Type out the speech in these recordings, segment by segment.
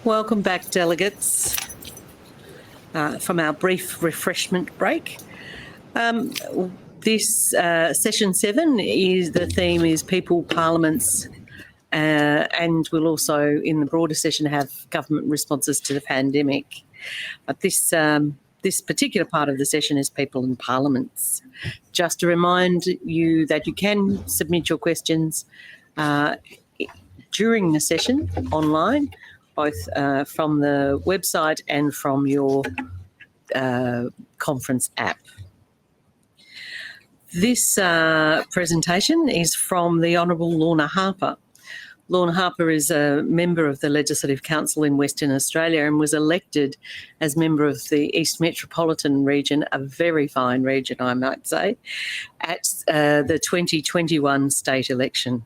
Welcome back, delegates, from our brief refreshment break. This session 7 is the theme is people, parliaments, and we'll also, in the broader session, have government responses to the pandemic. But this particular part of the session is people and parliaments. Just to remind you that you can submit your questions during the session online, both from the website and from your conference app. This presentation is from the Honourable Lorna Harper. Lorna Harper is a member of the Legislative Council in Western Australia and was elected as member of the East Metropolitan region, a very fine region, I might say, at the 2021 state election.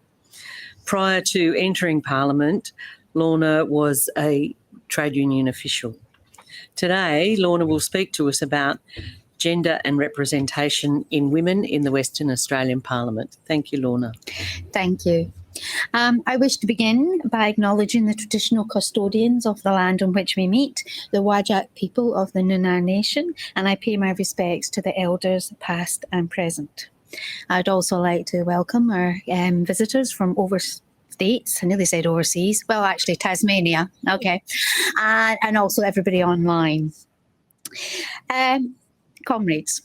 Prior to entering Parliament, Lorna was a trade union official. Today, Lorna will speak to us about gender and representation in women in the Western Australian Parliament. Thank you, Lorna. Thank you. I wish to begin by acknowledging the traditional custodians of the land on which we meet, the Whadjuk people of the Noongar Nation, and I pay my respects to the elders past and present. I'd also like to welcome our visitors from overstates. I nearly said overseas. Well, actually, Tasmania. Okay. And also everybody online. Comrades,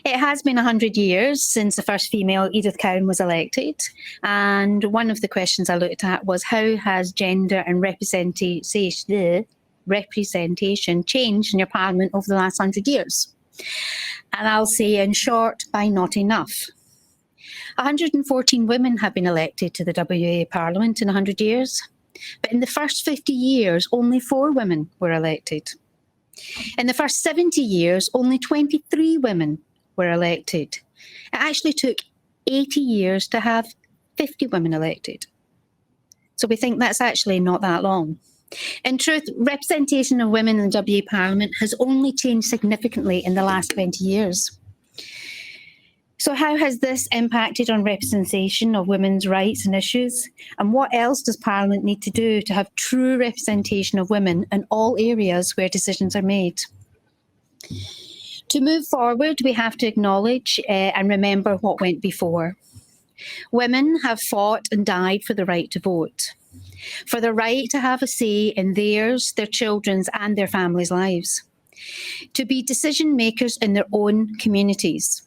it has been 100 years since the first female Edith Caron was elected, and one of the questions I looked at was how has gender and representation changed in your parliament over the last 100 years? And I'll say in short, by not enough. 114 women have been elected to the WA Parliament in 100 years, but in the first 50 years, only 4 women were elected. In the first 70 years, only 23 women were elected. It actually took 80 years to have 50 women elected. So we think that's actually not that long. In truth, representation of women in the WA Parliament has only changed significantly in the last 20 years. So how has this impacted on representation of women's rights and issues? And what else does Parliament need to do to have true representation of women in all areas where decisions are made? To move forward, we have to acknowledge and remember what went before. Women have fought and died for the right to vote, for the right to have a say in theirs, their children's and their families' lives, to be decision makers in their own communities.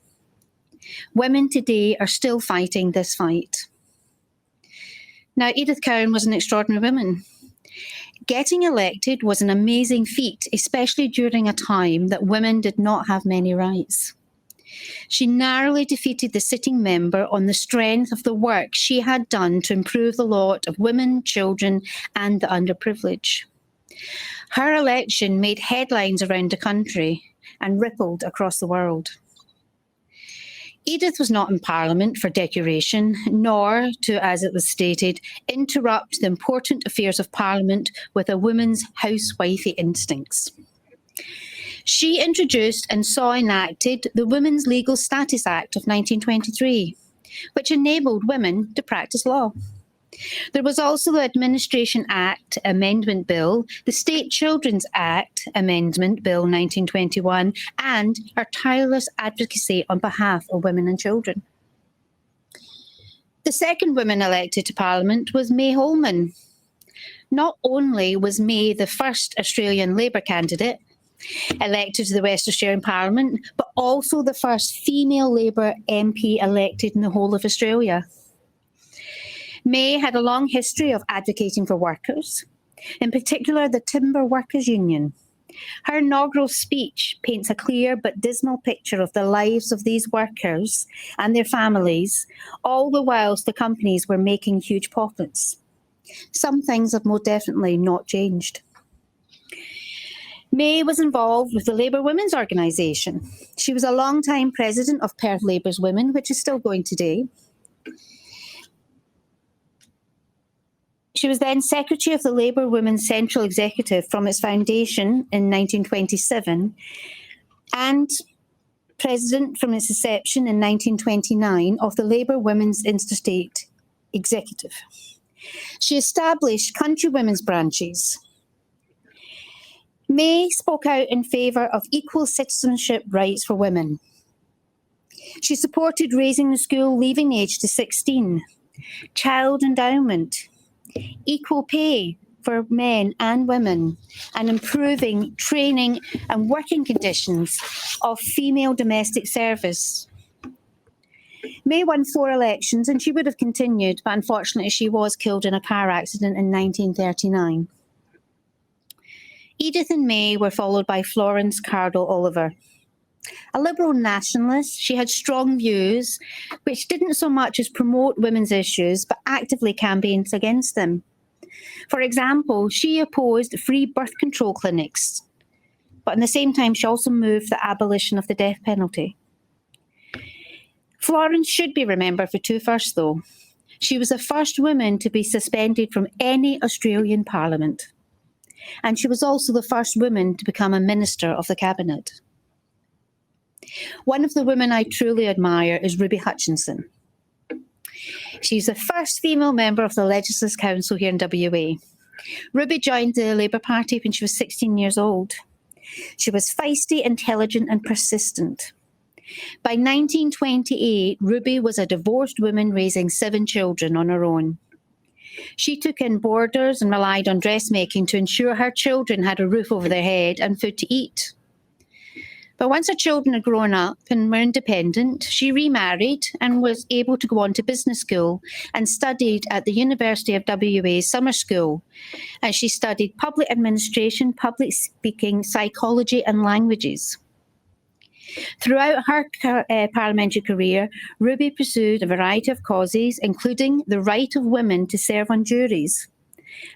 Women today are still fighting this fight. Now, Edith Caron was an extraordinary woman. Getting elected was an amazing feat, especially during a time that women did not have many rights. She narrowly defeated the sitting member on the strength of the work she had done to improve the lot of women, children, and the underprivileged. Her election made headlines around the country and rippled across the world. Edith was not in Parliament for decoration, nor to, as it was stated, interrupt the important affairs of Parliament with a woman's housewifey instincts. She introduced and saw enacted the Women's Legal Status Act of 1923, which enabled women to practice law. There was also the Administration Act Amendment Bill, the State Children's Act Amendment Bill 1921, and her tireless advocacy on behalf of women and children. The second woman elected to Parliament was May Holman. Not only was May the first Australian Labour candidate elected to the West Australian Parliament, but also the first female Labour MP elected in the whole of Australia. May had a long history of advocating for workers, in particular the Timber Workers Union. Her inaugural speech paints a clear but dismal picture of the lives of these workers and their families, all the whilst the companies were making huge profits. Some things have most definitely not changed. May was involved with the Labour Women's Organisation. She was a long-time president of Perth Labour's Women, which is still going today. She was then secretary of the Labour Women's Central Executive from its foundation in 1927 and president from its inception in 1929 of the Labour Women's Interstate Executive. She established country women's branches. May spoke out in favour of equal citizenship rights for women. She supported raising the school leaving age to 16, child endowment, equal pay for men and women, and improving training and working conditions of female domestic service. May won 4 elections, and she would have continued, but unfortunately she was killed in a car accident in 1939. Edith and May were followed by Florence Cardell Oliver. A liberal nationalist, she had strong views which didn't so much as promote women's issues, but actively campaigned against them. For example, she opposed free birth control clinics, but at the same time she also moved the abolition of the death penalty. Florence should be remembered for 2 firsts, though. She was the first woman to be suspended from any Australian parliament, and she was also the first woman to become a minister of the cabinet. One of the women I truly admire is Ruby Hutchinson. She's the first female member of the Legislative Council here in WA. Ruby joined the Labour Party when she was 16 years old. She was feisty, intelligent and persistent. By 1928, Ruby was a divorced woman raising 7 children on her own. She took in boarders and relied on dressmaking to ensure her children had a roof over their head and food to eat. But once her children had grown up and were independent, she remarried and was able to go on to business school and studied at the University of WA's summer school. And she studied public administration, public speaking, psychology and languages. Throughout her parliamentary career, Ruby pursued a variety of causes, including the right of women to serve on juries,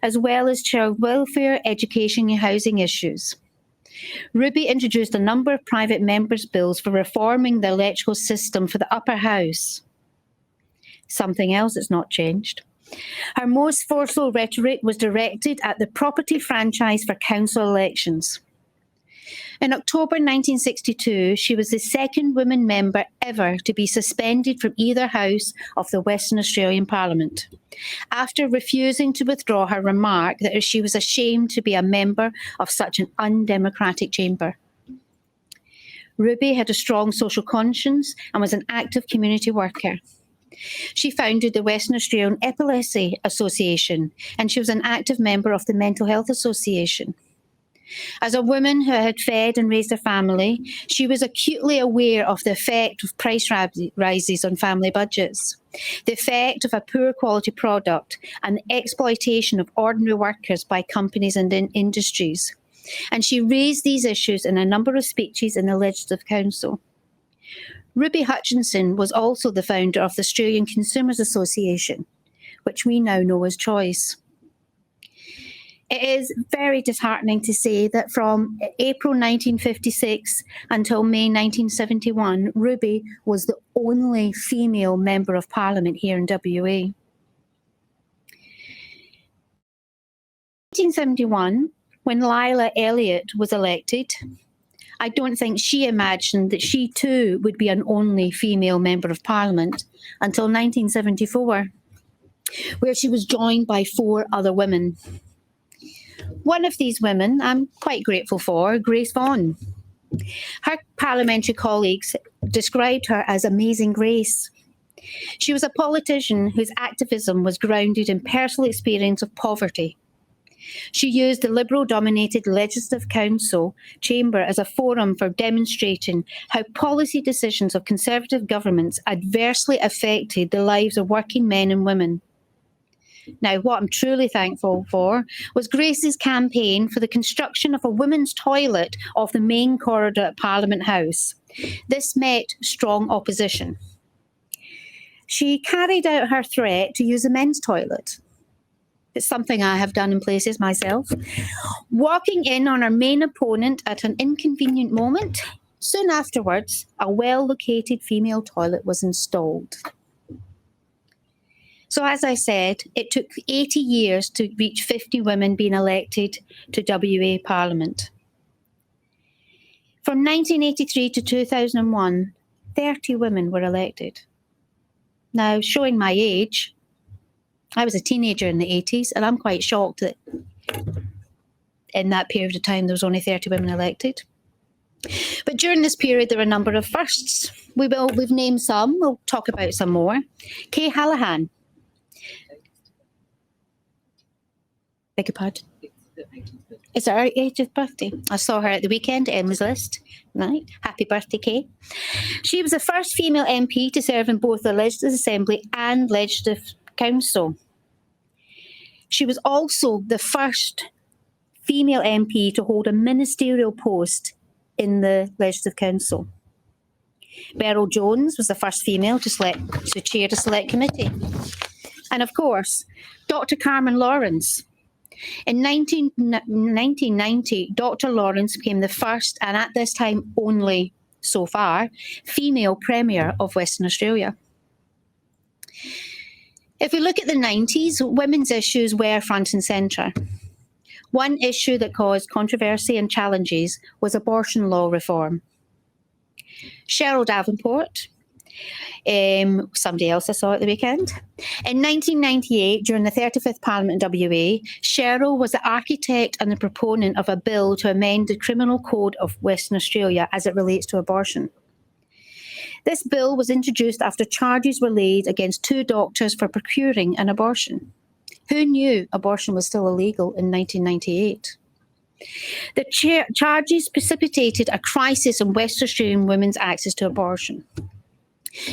as well as child welfare, education and housing issues. Ruby introduced a number of private members' bills for reforming the electoral system for the upper house. Something else that's not changed. Her most forceful rhetoric was directed at the property franchise for council elections. In October 1962, she was the second woman member ever to be suspended from either house of the Western Australian Parliament, after refusing to withdraw her remark that she was ashamed to be a member of such an undemocratic chamber. Ruby had a strong social conscience and was an active community worker. She founded the Western Australian Epilepsy Association, and she was an active member of the Mental Health Association. As a woman who had fed and raised her family, she was acutely aware of the effect of price rises on family budgets, the effect of a poor quality product, and the exploitation of ordinary workers by companies and industries. And she raised these issues in a number of speeches in the Legislative Council. Ruby Hutchinson was also the founder of the Australian Consumers Association, which we now know as Choice. It is very disheartening to say that from April 1956 until May 1971, Ruby was the only female member of Parliament here in WA. 1971, when Lila Elliott was elected, I don't think she imagined that she too would be an only female member of Parliament until 1974, where she was joined by 4 other women. One of these women I'm quite grateful for, Grace Vaughan. Her parliamentary colleagues described her as Amazing Grace. She was a politician whose activism was grounded in personal experience of poverty. She used the Liberal-dominated Legislative Council chamber as a forum for demonstrating how policy decisions of Conservative governments adversely affected the lives of working men and women. Now, what I'm truly thankful for was Grace's campaign for the construction of a women's toilet off the main corridor at Parliament House. This met strong opposition. She carried out her threat to use a men's toilet. It's something I have done in places myself. Walking in on her main opponent at an inconvenient moment, soon afterwards, a well-located female toilet was installed. So as I said, it took 80 years to reach 50 women being elected to WA Parliament. From 1983 to 2001, 30 women were elected. Now, showing my age, I was a teenager in the 80s, and I'm quite shocked that in that period of time there was only 30 women elected. But during this period, there were a number of firsts. We've named some. We'll talk about some more. Kay Hallahan. Beg your pardon? It's her 80th birthday. I saw her at the weekend, Emma's List. Right. Happy birthday, Kay. She was the first female MP to serve in both the Legislative Assembly and Legislative Council. She was also the first female MP to hold a ministerial post in the Legislative Council. Beryl Jones was the first female to chair the Select Committee. And of course, Dr. Carmen Lawrence. In 1990, Dr. Lawrence became the first, and at this time only so far, female Premier of Western Australia. If we look at the 90s, women's issues were front and centre. One issue that caused controversy and challenges was abortion law reform. Cheryl Davenport, somebody else I saw at the weekend. In 1998, during the 35th Parliament in WA, Cheryl was the architect and the proponent of a bill to amend the Criminal Code of Western Australia as it relates to abortion. This bill was introduced after charges were laid against 2 doctors for procuring an abortion. Who knew abortion was still illegal in 1998? The charges precipitated a crisis in West Australian women's access to abortion.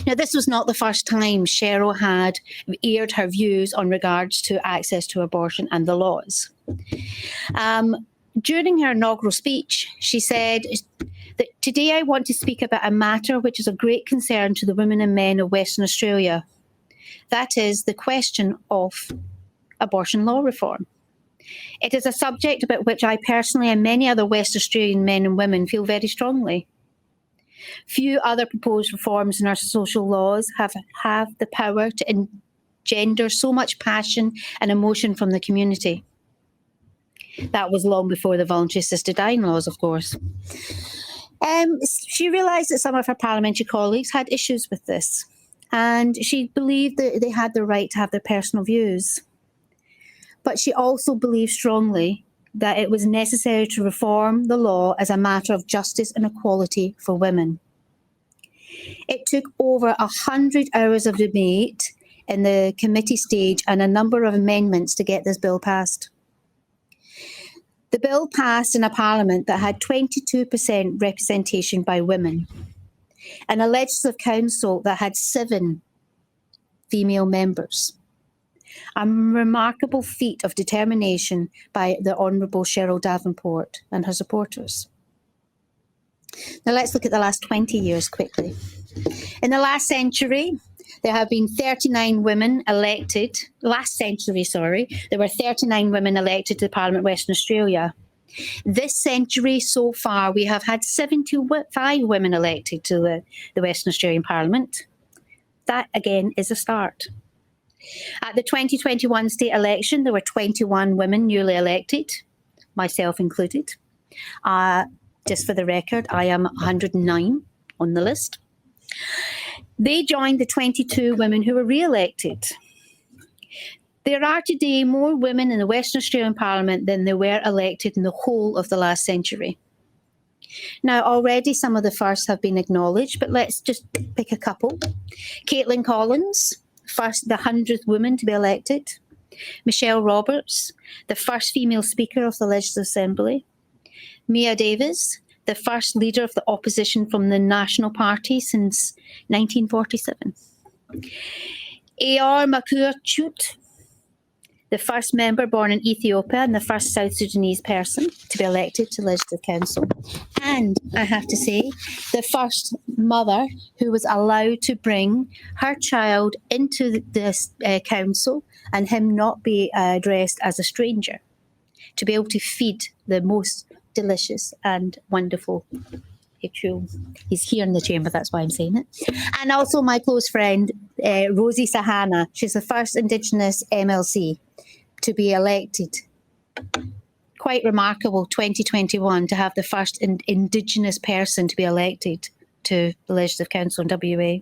Now, this was not the first time Cheryl had aired her views on regards to access to abortion and the laws. During her inaugural speech, she said that today I want to speak about a matter which is of great concern to the women and men of Western Australia. That is the question of abortion law reform. It is a subject about which I personally and many other West Australian men and women feel very strongly. Few other proposed reforms in our social laws have the power to engender so much passion and emotion from the community. That was long before the voluntary assisted dying laws, of course. She realised that some of her parliamentary colleagues had issues with this, and she believed that they had the right to have their personal views. But she also believed strongly that it was necessary to reform the law as a matter of justice and equality for women. It took over 100 hours of debate in the committee stage and a number of amendments to get this bill passed. The bill passed in a parliament that had 22% representation by women and a legislative council that had 7 female members. A remarkable feat of determination by the Honourable Cheryl Davenport and her supporters. Now let's look at the last 20 years quickly. In the last century, there have been 39 women elected. There were 39 women elected to the Parliament of Western Australia. This century so far, we have had 75 women elected to the Western Australian Parliament. That, again, is a start. At the 2021 state election, there were 21 women newly elected, myself included. Just for the record, I am 109 on the list. They joined the 22 women who were re-elected. There are today more women in the Western Australian Parliament than there were elected in the whole of the last century. Now, already some of the firsts have been acknowledged, but let's just pick a couple. Caitlin Collins, the 100th woman to be elected. Michelle Roberts, the first female Speaker of the Legislative Assembly. Mia Davis, the first leader of the opposition from the National Party since 1947. Aor Makur Chut, the first member born in Ethiopia and the first South Sudanese person to be elected to Legislative Council. And I have to say, the first mother who was allowed to bring her child into this council and him not be addressed as a stranger, to be able to feed the most delicious and wonderful. He's here in the chamber, that's why I'm saying it. And also my close friend, Rosie Sahana. She's the first Indigenous MLC to be elected. Quite remarkable, 2021, to have the first Indigenous person to be elected to the Legislative Council in WA.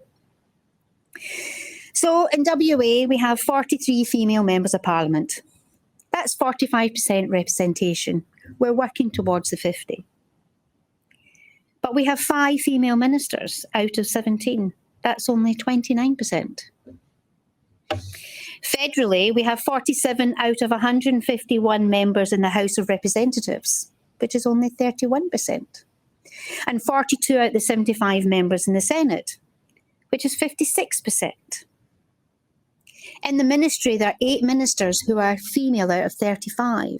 So in WA, we have 43 female members of parliament. That's 45% representation. We're working towards the 50. But we have 5 female ministers out of 17. That's only 29%. Federally, we have 47 out of 151 members in the House of Representatives, which is only 31%. And 42 out of the 75 members in the Senate, which is 56%. In the ministry, there are 8 ministers who are female out of 35.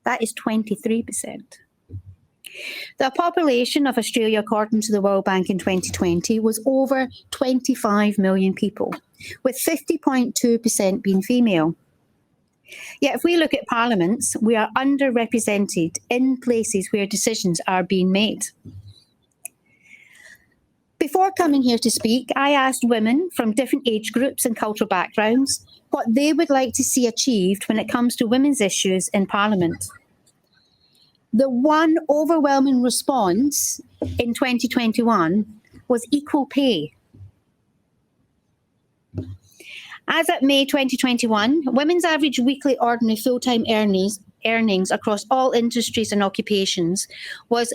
That is 23%. The population of Australia, according to the World Bank in 2020, was over 25 million people, with 50.2% being female. Yet if we look at parliaments, we are underrepresented in places where decisions are being made. Before coming here to speak, I asked women from different age groups and cultural backgrounds what they would like to see achieved when it comes to women's issues in Parliament. The one overwhelming response in 2021 was equal pay. As at May 2021, women's average weekly ordinary full-time earnings across all industries and occupations was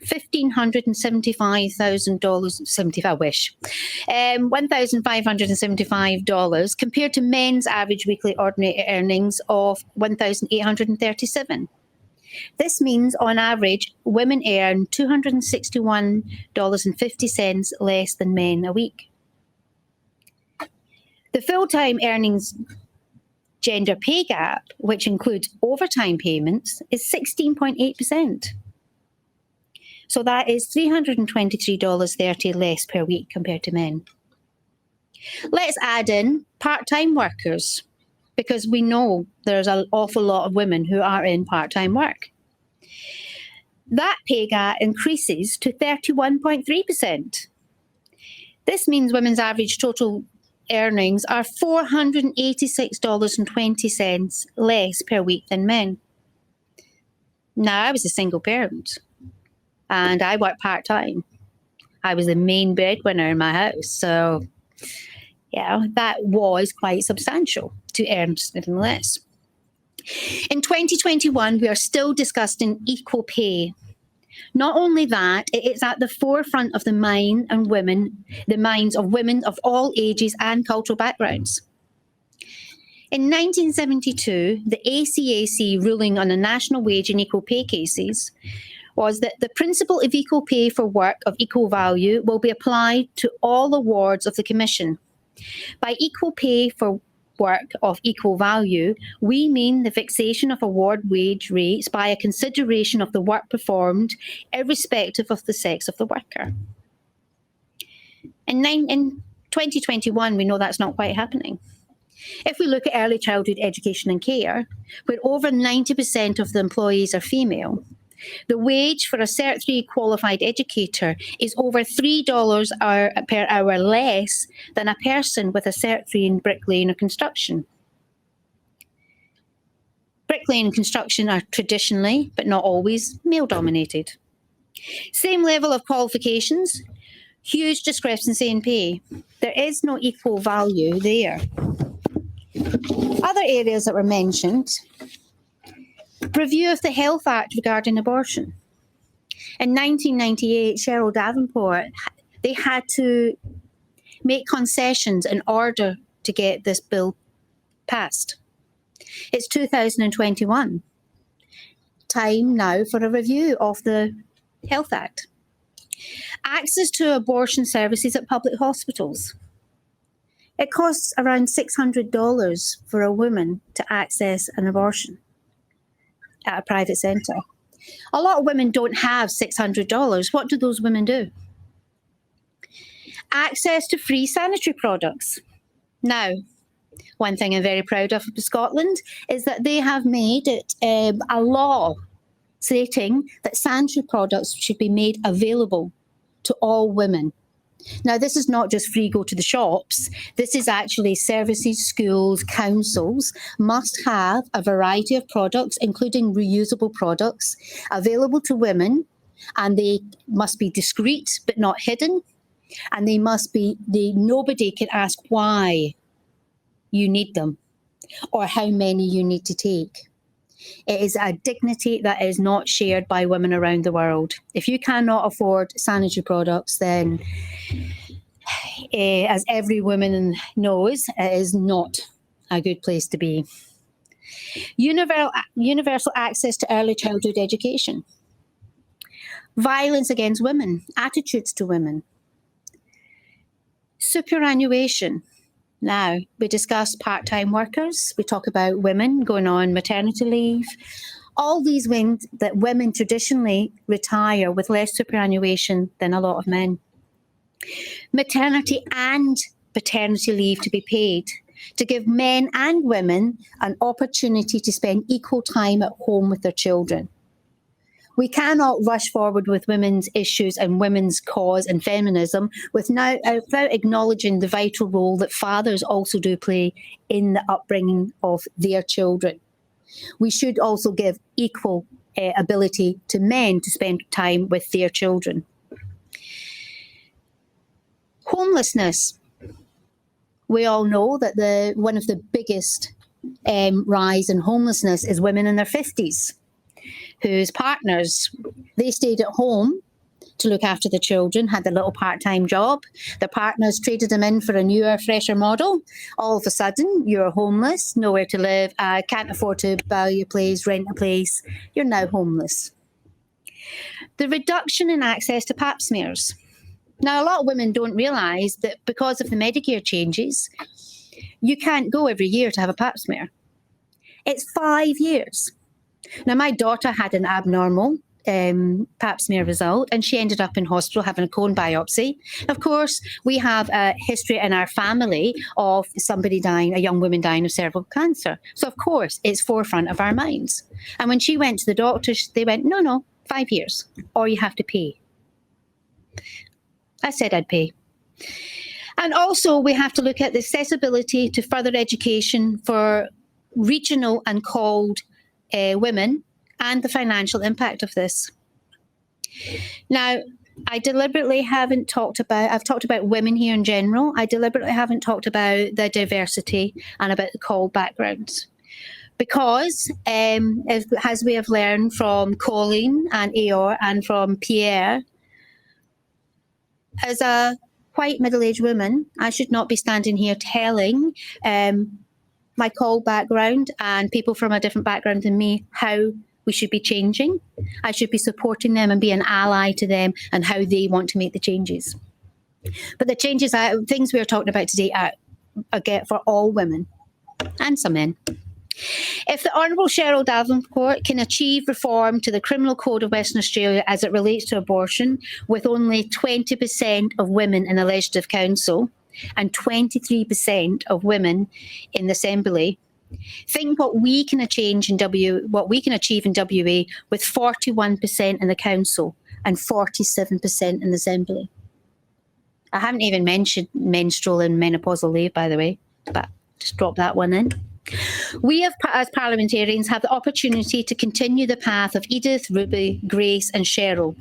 $1,575 compared to men's average weekly ordinary earnings of $1,837. This means, on average, women earn $261.50 less than men a week. The full-time earnings gender pay gap, which includes overtime payments, is 16.8%. So that is $323.30 less per week compared to men. Let's add in part-time workers, because we know there's an awful lot of women who are in part-time work. That pay gap increases to 31.3%. This means women's average total earnings are $486.20 less per week than men. Now, I was a single parent and I worked part-time. I was the main breadwinner in my house. So, yeah, that was quite substantial to earn something less. In 2021, we are still discussing equal pay. Not only that, it is at the forefront of the minds of women of all ages and cultural backgrounds. In 1972, the ACAC ruling on the national wage and equal pay cases was that the principle of equal pay for work of equal value will be applied to all awards of the Commission. By equal pay for work of equal value, we mean the fixation of award wage rates by a consideration of the work performed, irrespective of the sex of the worker. In 2021, we know that's not quite happening. If we look at early childhood education and care, where over 90% of the employees are female, the wage for a Cert 3 qualified educator is over $3 per hour less than a person with a Cert 3 in bricklaying or construction. Bricklaying and construction are traditionally, but not always, male-dominated. Same level of qualifications, huge discrepancy in pay. There is no equal value there. Other areas that were mentioned: review of the Health Act regarding abortion. In 1998, Cheryl Davenport, they had to make concessions in order to get this bill passed. It's 2021. Time now for a review of the Health Act. Access to abortion services at public hospitals. It costs around $600 for a woman to access an abortion at a private centre. A lot of women don't have $600. What do those women do? Access to free sanitary products. Now, one thing I'm very proud of Scotland is that they have made it a law stating that sanitary products should be made available to all women. Now, this is not just free go to the shops. This is actually services, schools, councils must have a variety of products, including reusable products, available to women, and they must be discreet but not hidden. And nobody can ask why you need them or how many you need to take. It is a dignity that is not shared by women around the world. If you cannot afford sanitary products, then as every woman knows, it is not a good place to be. Universal access to early childhood education. Violence against women, attitudes to women. Superannuation. Now, we discuss part-time workers. We talk about women going on maternity leave. All these mean that women traditionally retire with less superannuation than a lot of men. Maternity and paternity leave to be paid to give men and women an opportunity to spend equal time at home with their children. We cannot rush forward with women's issues and women's cause and feminism without acknowledging the vital role that fathers also do play in the upbringing of their children. We should also give equal ability to men to spend time with their children. Homelessness. We all know that one of the biggest rise in homelessness is women in their 50s. Whose partners, they stayed at home to look after the children, had a little part-time job. Their partners traded them in for a newer, fresher model. All of a sudden, you're homeless, nowhere to live, can't afford to buy a place, rent a place. You're now homeless. The reduction in access to pap smears. Now, a lot of women don't realise that because of the Medicare changes, you can't go every year to have a pap smear. It's 5 years. Now, my daughter had an abnormal pap smear result, and she ended up in hospital having a colon biopsy. Of course, we have a history in our family of somebody dying, a young woman dying of cervical cancer. So, of course, it's forefront of our minds. And when she went to the doctor, they went, no, 5 years, or you have to pay. I said I'd pay. And also, we have to look at the accessibility to further education for regional and CALD women and the financial impact of this. Now, I've talked about women here in general. I deliberately haven't talked about the diversity and about the CALD backgrounds. Because, as we have learned from Colleen and Eeyore and from Pierre, as a white middle-aged woman, I should not be standing here telling my CALD background and people from a different background than me how we should be changing. I should be supporting them and be an ally to them and how they want to make the changes. But the changes, things we are talking about today are for all women and some men. If the Honourable Cheryl Davenport can achieve reform to the Criminal Code of Western Australia as it relates to abortion, with only 20% of women in the Legislative Council and 23% of women in the Assembly, think what we can achieve in WA with 41% in the Council and 47% in the Assembly. I haven't even mentioned menstrual and menopausal leave, by the way, but just drop that one in. We, as parliamentarians, have the opportunity to continue the path of Edith, Ruby, Grace and Cheryl.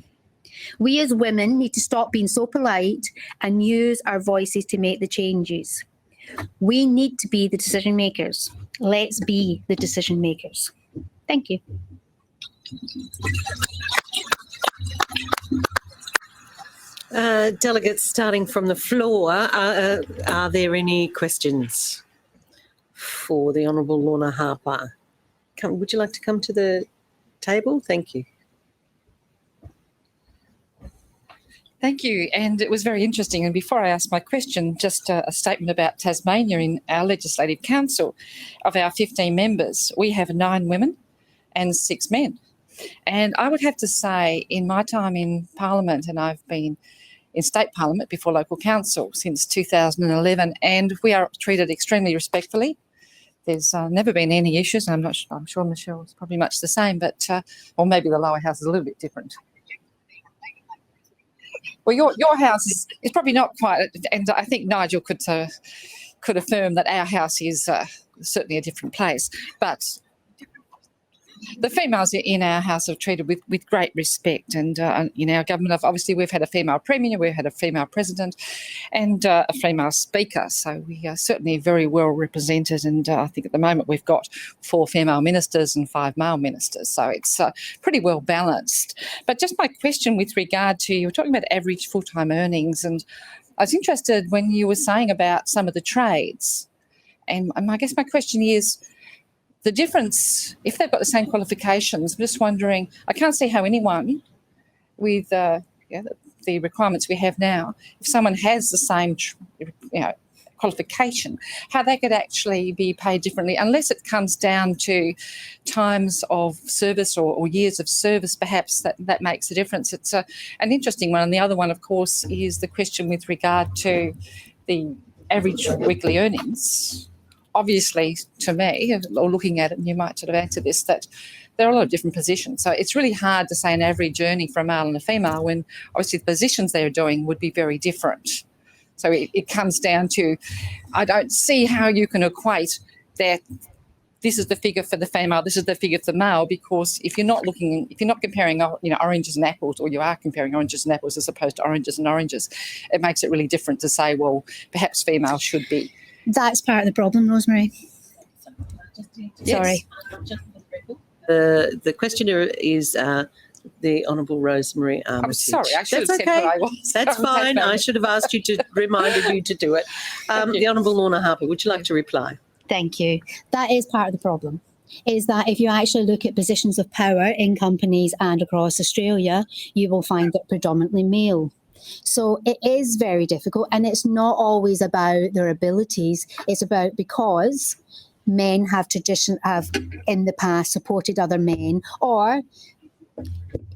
We as women need to stop being so polite and use our voices to make the changes. We need to be the decision makers. Let's be the decision makers. Thank you. Delegates, starting from the floor, are there any questions for the Honourable Lorna Harper? Would you like to come to the table? Thank you. Thank you, and it was very interesting. And before I ask my question, just a statement about Tasmania. In our Legislative Council, of our 15 members, we have 9 women and 6 men. And I would have to say, in my time in Parliament, and I've been in State Parliament before Local Council since 2011, and we are treated extremely respectfully. There's never been any issues, and I'm sure Michelle's probably much the same, but or maybe the lower house is a little bit different. Well, your house is probably not quite, and I think Nigel could affirm that our house is certainly a different place. But the females in our house are treated with great respect, and in our government, obviously, we've had a female premier, we've had a female president, and a female speaker. So we are certainly very well represented, and I think at the moment we've got 4 female ministers and 5 male ministers. So it's pretty well balanced. But just my question with regard to, you were talking about average full-time earnings, and I was interested when you were saying about some of the trades. And I guess my question is, the difference, if they've got the same qualifications, I'm just wondering, I can't see how anyone with the requirements we have now, if someone has the same qualification, how they could actually be paid differently, unless it comes down to times of service or years of service, perhaps that makes a difference. It's an interesting one. And the other one, of course, is the question with regard to the average weekly earnings. Obviously, to me, or looking at it, and you might sort of answer this, that there are a lot of different positions. So it's really hard to say an average earning for a male and a female when obviously the positions they're doing would be very different. So it comes down to, I don't see how you can equate that this is the figure for the female, this is the figure for the male, because if you're not comparing, oranges and apples, or you are comparing oranges and apples as opposed to oranges and oranges, it makes it really different to say, well, perhaps female should be. That's part of the problem, Rosemary. Yes. Sorry. The questioner is the Honourable Rosemary Armitage. I'm sorry, I should That's have said okay. what I was. That's fine. I should have asked you to, reminded you to do it. The Honourable Lorna Harper, would you like to reply? Thank you. That is part of the problem, is that if you actually look at positions of power in companies and across Australia, you will find it predominantly male. So it is very difficult, and it's not always about their abilities. It's about because men have in the past supported other men, or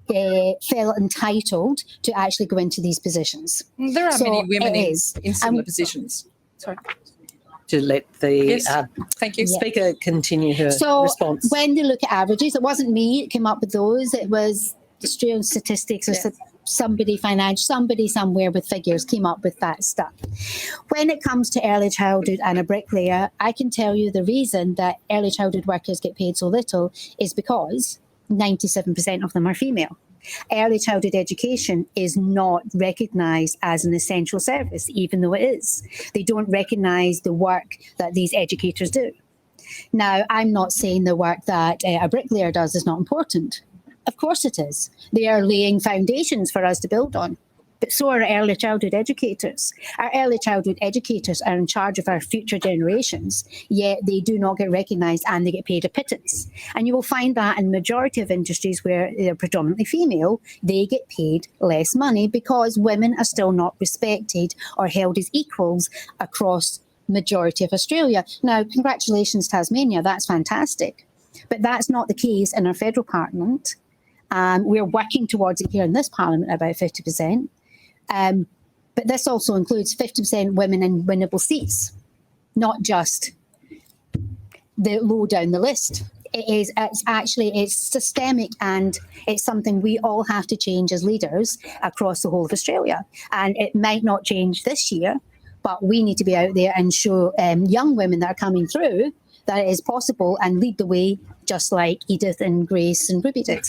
they felt entitled to actually go into these positions. There are many women in similar And- positions. Sorry. To let the Thank you. speaker continue her response. When they look at averages, it wasn't me that came up with those. It was Australian statistics or somebody somewhere with figures came up with that stuff. When it comes to early childhood and a bricklayer, I can tell you the reason that early childhood workers get paid so little is because 97% of them are female. Early childhood education is not recognised as an essential service, even though it is. They don't recognise the work that these educators do. Now, I'm not saying the work that a bricklayer does is not important. Of course it is. They are laying foundations for us to build on. But so are early childhood educators. Our early childhood educators are in charge of our future generations, yet they do not get recognised and they get paid a pittance. And you will find that in the majority of industries where they're predominantly female, they get paid less money because women are still not respected or held as equals across majority of Australia. Now, congratulations, Tasmania, that's fantastic. But that's not the case in our federal parliament. We're working towards it here in this parliament, about 50%. But this also includes 50% women in winnable seats, not just the low down the list. It's systemic, and it's something we all have to change as leaders across the whole of Australia. And it might not change this year, but we need to be out there and show young women that are coming through that it is possible and lead the way, just like Edith and Grace and Ruby did.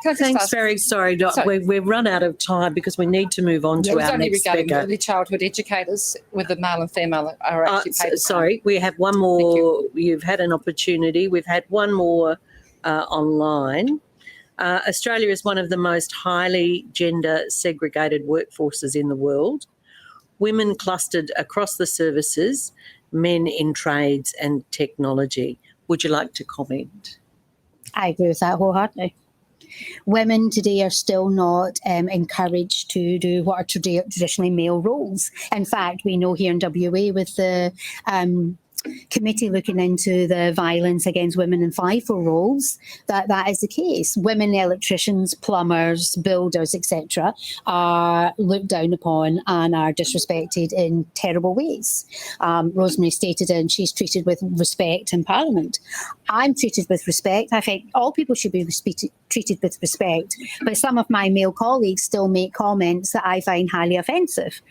Thanks, very sorry. We've run out of time because we need to move on to our next regarding speaker. early childhood educators, whether male and female are actually paid. Sorry, we have one more. You've had an opportunity. We've had one more online. Australia is one of the most highly gender segregated workforces in the world. Women clustered across the services, men in trades and technology. Would you like to comment? I agree with that wholeheartedly. Women today are still not encouraged to do what are traditionally male roles. In fact, we know here in WA with the committee looking into the violence against women in FIFO roles, that is the case. Women electricians, plumbers, builders, etc. are looked down upon and are disrespected in terrible ways. Rosemary stated, and she's treated with respect in Parliament. I'm treated with respect. I think all people should be treated with respect, but some of my male colleagues still make comments that I find highly offensive.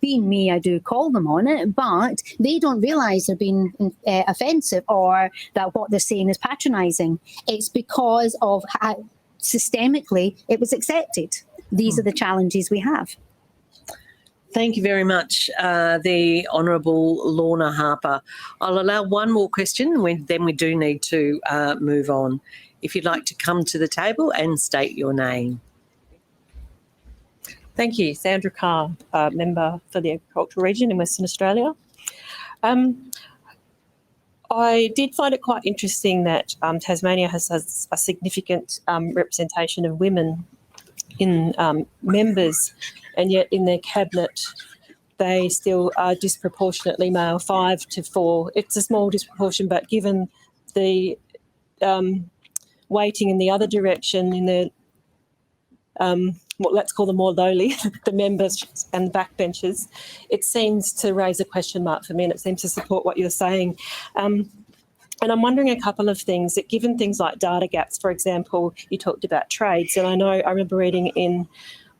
Being me, I do call them on it, but they don't realise they're being offensive or that what they're saying is patronising. It's because of how systemically it was accepted. These are the challenges we have. Thank you very much, the Honourable Lorna Harper. I'll allow one more question, then we do need to move on. If you'd like to come to the table and state your name. Thank you. Sandra Carr, member for the Agricultural Region in Western Australia. I did find it quite interesting that Tasmania has a significant representation of women in members, and yet in their cabinet they still are disproportionately male, 5 to 4. It's a small disproportion, but given the weighting in the other direction, in the let's call them more lowly, the members and the backbenchers, it seems to raise a question mark for me, and it seems to support what you're saying. And I'm wondering a couple of things. That given things like data gaps, for example, you talked about trades, and I remember reading in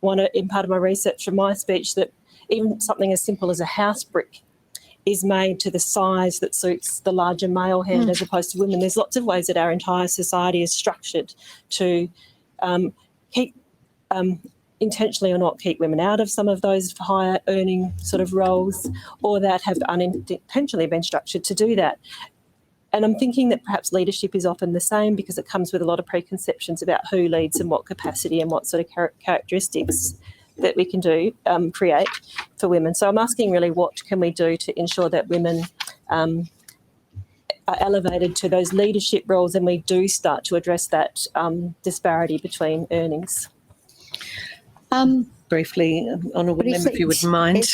part of my research from my speech that even something as simple as a house brick is made to the size that suits the larger male hand as opposed to women. There's lots of ways that our entire society is structured to keep, intentionally or not, keep women out of some of those higher earning sort of roles, or that have unintentionally been structured to do that. And I'm thinking that perhaps leadership is often the same, because it comes with a lot of preconceptions about who leads and what capacity and what sort of characteristics that we can create for women. So I'm asking really, what can we do to ensure that women are elevated to those leadership roles and we do start to address that disparity between earnings? Briefly, Honourable Member, if you wouldn't mind.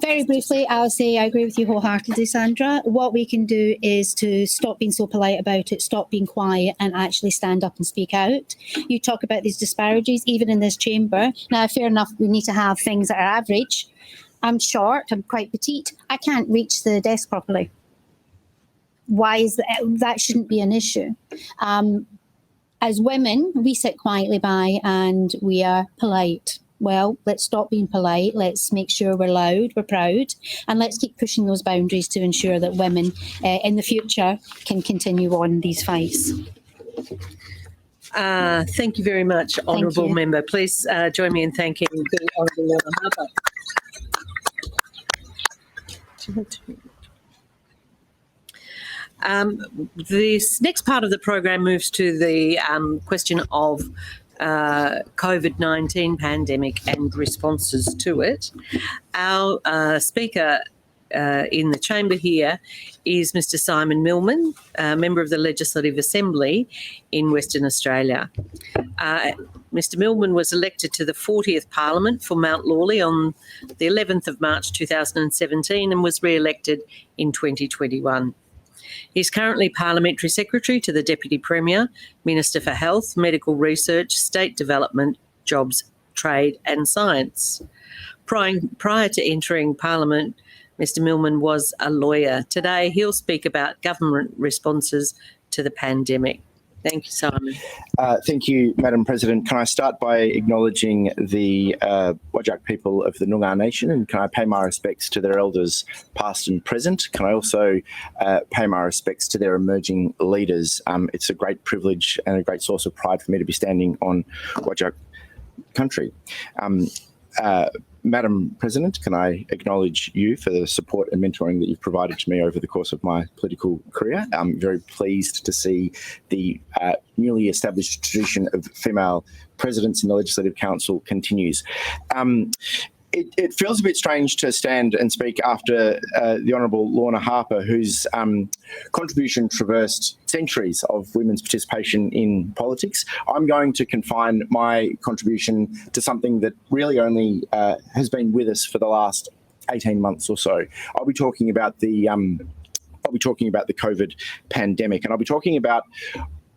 Very briefly, I'll say I agree with you wholeheartedly, Sandra. What we can do is to stop being so polite about it, stop being quiet, and actually stand up and speak out. You talk about these disparities, even in this chamber. Now, fair enough, we need to have things that are average. I'm short, I'm quite petite. I can't reach the desk properly. Why is that? That shouldn't be an issue. As women, we sit quietly by and we are polite. Well, let's stop being polite. Let's make sure we're loud, we're proud, and let's keep pushing those boundaries to ensure that women in the future can continue on these fights. Thank you very much, Honourable Member. Please join me in thanking the Honourable Lorna Harper. This next part of the program moves to the question of COVID-19 pandemic and responses to it. Our speaker in the chamber here is Mr. Simon Millman, member of the Legislative Assembly in Western Australia. Mr. Millman was elected to the 40th Parliament for Mount Lawley on the 11th of March 2017 and was re-elected in 2021. He's currently Parliamentary Secretary to the Deputy Premier, Minister for Health, Medical Research, State Development, Jobs, Trade and Science. Prior to entering Parliament, Mr. Millman was a lawyer. Today he'll speak about government responses to the pandemic. Thank you, Simon. Thank you, Madam President. Can I start by acknowledging the Whadjuk people of the Noongar Nation, and can I pay my respects to their elders past and present? Can I also pay my respects to their emerging leaders? It's a great privilege and a great source of pride for me to be standing on Whadjuk country. Madam President, can I acknowledge you for the support and mentoring that you've provided to me over the course of my political career. I'm very pleased to see the newly established tradition of female presidents in the Legislative Council continues. It feels a bit strange to stand and speak after the Honourable Lorna Harper, whose contribution traversed centuries of women's participation in politics. I'm going to confine my contribution to something that really only has been with us for the last 18 months or so. I'll be talking about the COVID pandemic, and I'll be talking about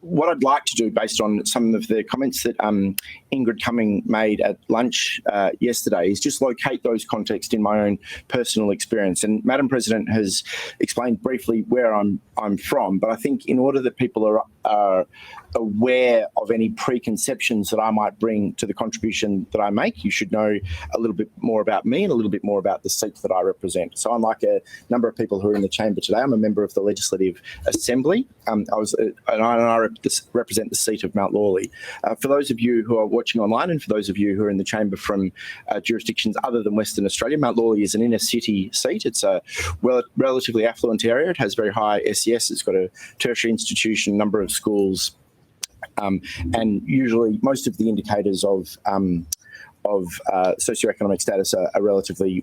what I'd like to do based on some of the comments that Ingrid Cumming made at lunch yesterday is just locate those contexts in my own personal experience. And Madam President has explained briefly where I'm from, but I think in order that people are are aware of any preconceptions that I might bring to the contribution that I make. You should know a little bit more about me and a little bit more about the seat that I represent. So unlike a number of people who are in the chamber today, I'm a member of the Legislative Assembly. I represent the seat of Mount Lawley. For those of you who are watching online and for those of you who are in the chamber from jurisdictions other than Western Australia, Mount Lawley is an inner city seat. It's a relatively affluent area. It has very high SES. It's got a tertiary institution, number of schools, and usually most of the indicators of socioeconomic status are relatively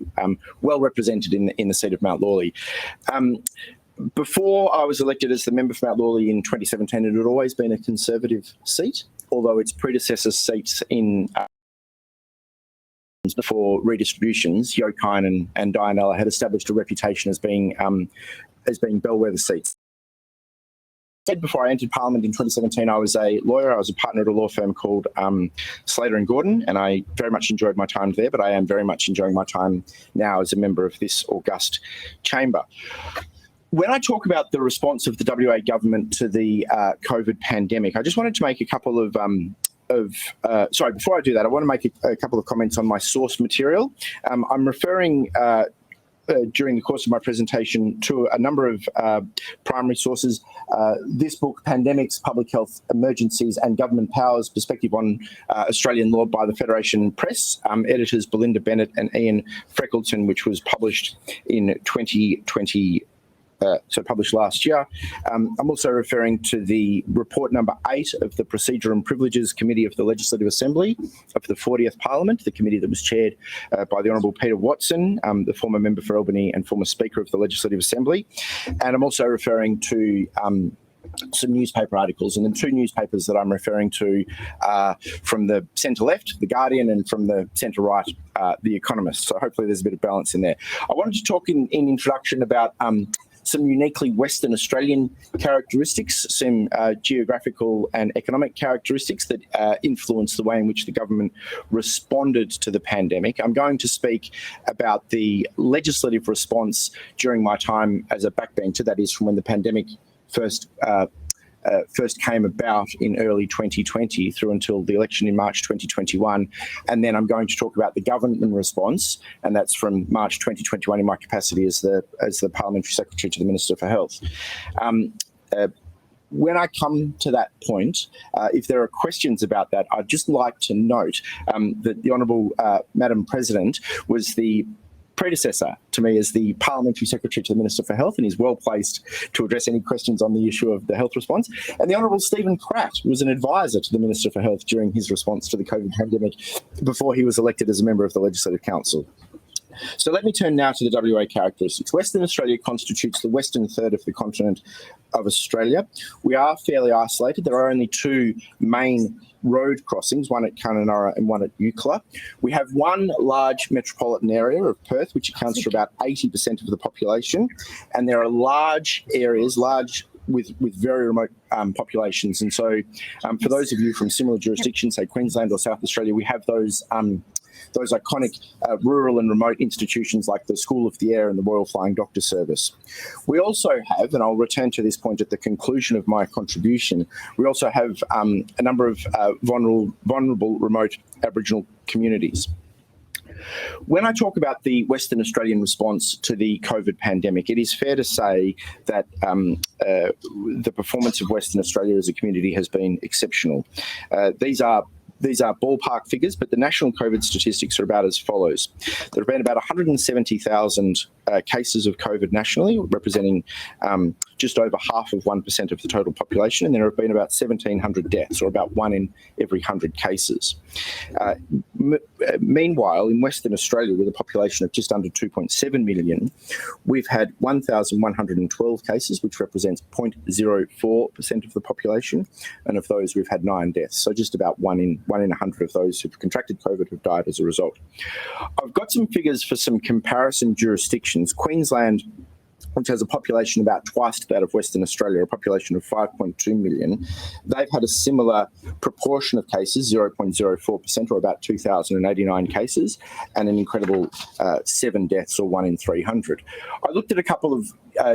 well represented in the seat of Mount Lawley. Before I was elected as the member for Mount Lawley in 2017, it had always been a Conservative seat, although its predecessor seats in before redistributions, Yokine and Dianella had established a reputation as being bellwether seats. Before I entered Parliament in 2017, I was a lawyer. I was a partner at a law firm called Slater and Gordon, and I very much enjoyed my time there, but I am very much enjoying my time now as a member of this august chamber. When I talk about the response of the WA government to the COVID pandemic, I just wanted to make a couple of before I do that, I want to make a couple of comments on my source material. I'm referring during the course of my presentation to a number of primary sources. This book, Pandemics, Public Health Emergencies and Government Powers, Perspective on Australian Law by the Federation Press, editors Belinda Bennett and Ian Freckleton, which was published in 2020. So published last year. I'm also referring to the report number 8 of the Procedure and Privileges Committee of the Legislative Assembly of the 40th Parliament, the committee that was chaired by the Honourable Peter Watson, the former member for Albany and former Speaker of the Legislative Assembly. And I'm also referring to some newspaper articles, and the two newspapers that I'm referring to are from the centre-left, The Guardian, and from the centre-right, The Economist. So hopefully there's a bit of balance in there. I wanted to talk in introduction about some uniquely Western Australian characteristics, some geographical and economic characteristics that influence the way in which the government responded to the pandemic. I'm going to speak about the legislative response during my time as a backbencher, that is from when the pandemic first came about in early 2020 through until the election in March 2021. And then I'm going to talk about the government response, and that's from March 2021 in my capacity as the Parliamentary Secretary to the Minister for Health. When I come to that point, if there are questions about that, I'd just like to note that the Honourable Madam President was the predecessor to me as the Parliamentary Secretary to the Minister for Health, and is well placed to address any questions on the issue of the health response. And the Honourable Stephen Pratt was an advisor to the Minister for Health during his response to the COVID pandemic before he was elected as a member of the Legislative Council. So let me turn now to the WA characteristics. Western Australia constitutes the western third of the continent of Australia. We are fairly isolated. There are only two main road crossings, one at Kununurra and one at Eucla. We have one large metropolitan area of Perth, which accounts for about 80% of the population. And there are large areas, with very remote populations. And so for those of you from similar jurisdictions, say Queensland or South Australia, we have those iconic rural and remote institutions like the School of the Air and the Royal Flying Doctor Service. We also have, and I'll return to this point at the conclusion of my contribution, we also have a number of vulnerable remote Aboriginal communities. When I talk about the Western Australian response to the COVID pandemic, it is fair to say that the performance of Western Australia as a community has been exceptional. These are ballpark figures, but the national COVID statistics are about as follows. There have been about 170,000 cases of COVID nationally, representing just over 0.5% of the total population, and there have been about 1,700 deaths, or about 1 in every 100 cases. Meanwhile, in Western Australia, with a population of just under 2.7 million, we've had 1,112 cases, which represents 0.04% of the population, and of those we've had 9 deaths. So just about 1 in 100 of those who've contracted COVID have died as a result. I've got some figures for some comparison jurisdictions. Queensland, which has a population about twice that of Western Australia, a population of 5.2 million, they've had a similar proportion of cases, 0.04%, or about 2,089 cases, and an incredible 7 deaths, or 1 in 300. I looked at a couple of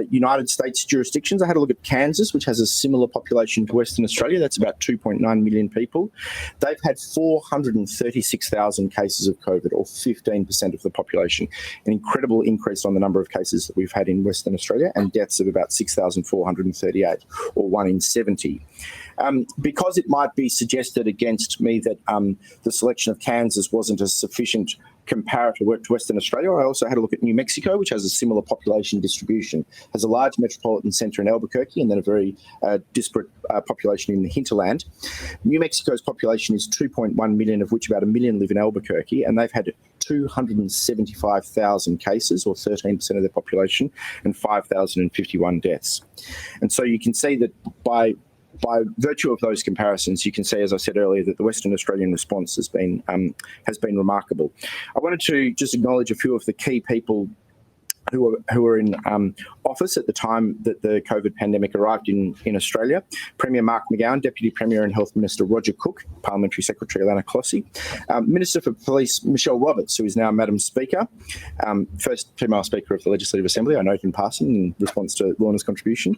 United States jurisdictions. I had a look at Kansas, which has a similar population to Western Australia. That's about 2.9 million people. They've had 436,000 cases of COVID, or 15% of the population, an incredible increase on the number of cases that we've had in Western Australia, and deaths of about 6,438, or 1 in 70. Because it might be suggested against me that the selection of Kansas wasn't a sufficient comparator to Western Australia, I also had a look at New Mexico, which has a similar population distribution, has a large metropolitan centre in Albuquerque, and then a very disparate population in the hinterland. New Mexico's population is 2.1 million, of which about 1 million live in Albuquerque, and they've had 275,000 cases, or 13% of their population, and 5,051 deaths. And so you can see that by virtue of those comparisons, you can see, as I said earlier, that the Western Australian response has been remarkable. I wanted to just acknowledge a few of the key people who were in office at the time that the COVID pandemic arrived in Australia. Premier Mark McGowan, Deputy Premier and Health Minister Roger Cook, Parliamentary Secretary Alana Clossy, Minister for Police Michelle Roberts, who is now Madam Speaker, first female Speaker of the Legislative Assembly, I note in passing in response to Lorna's contribution,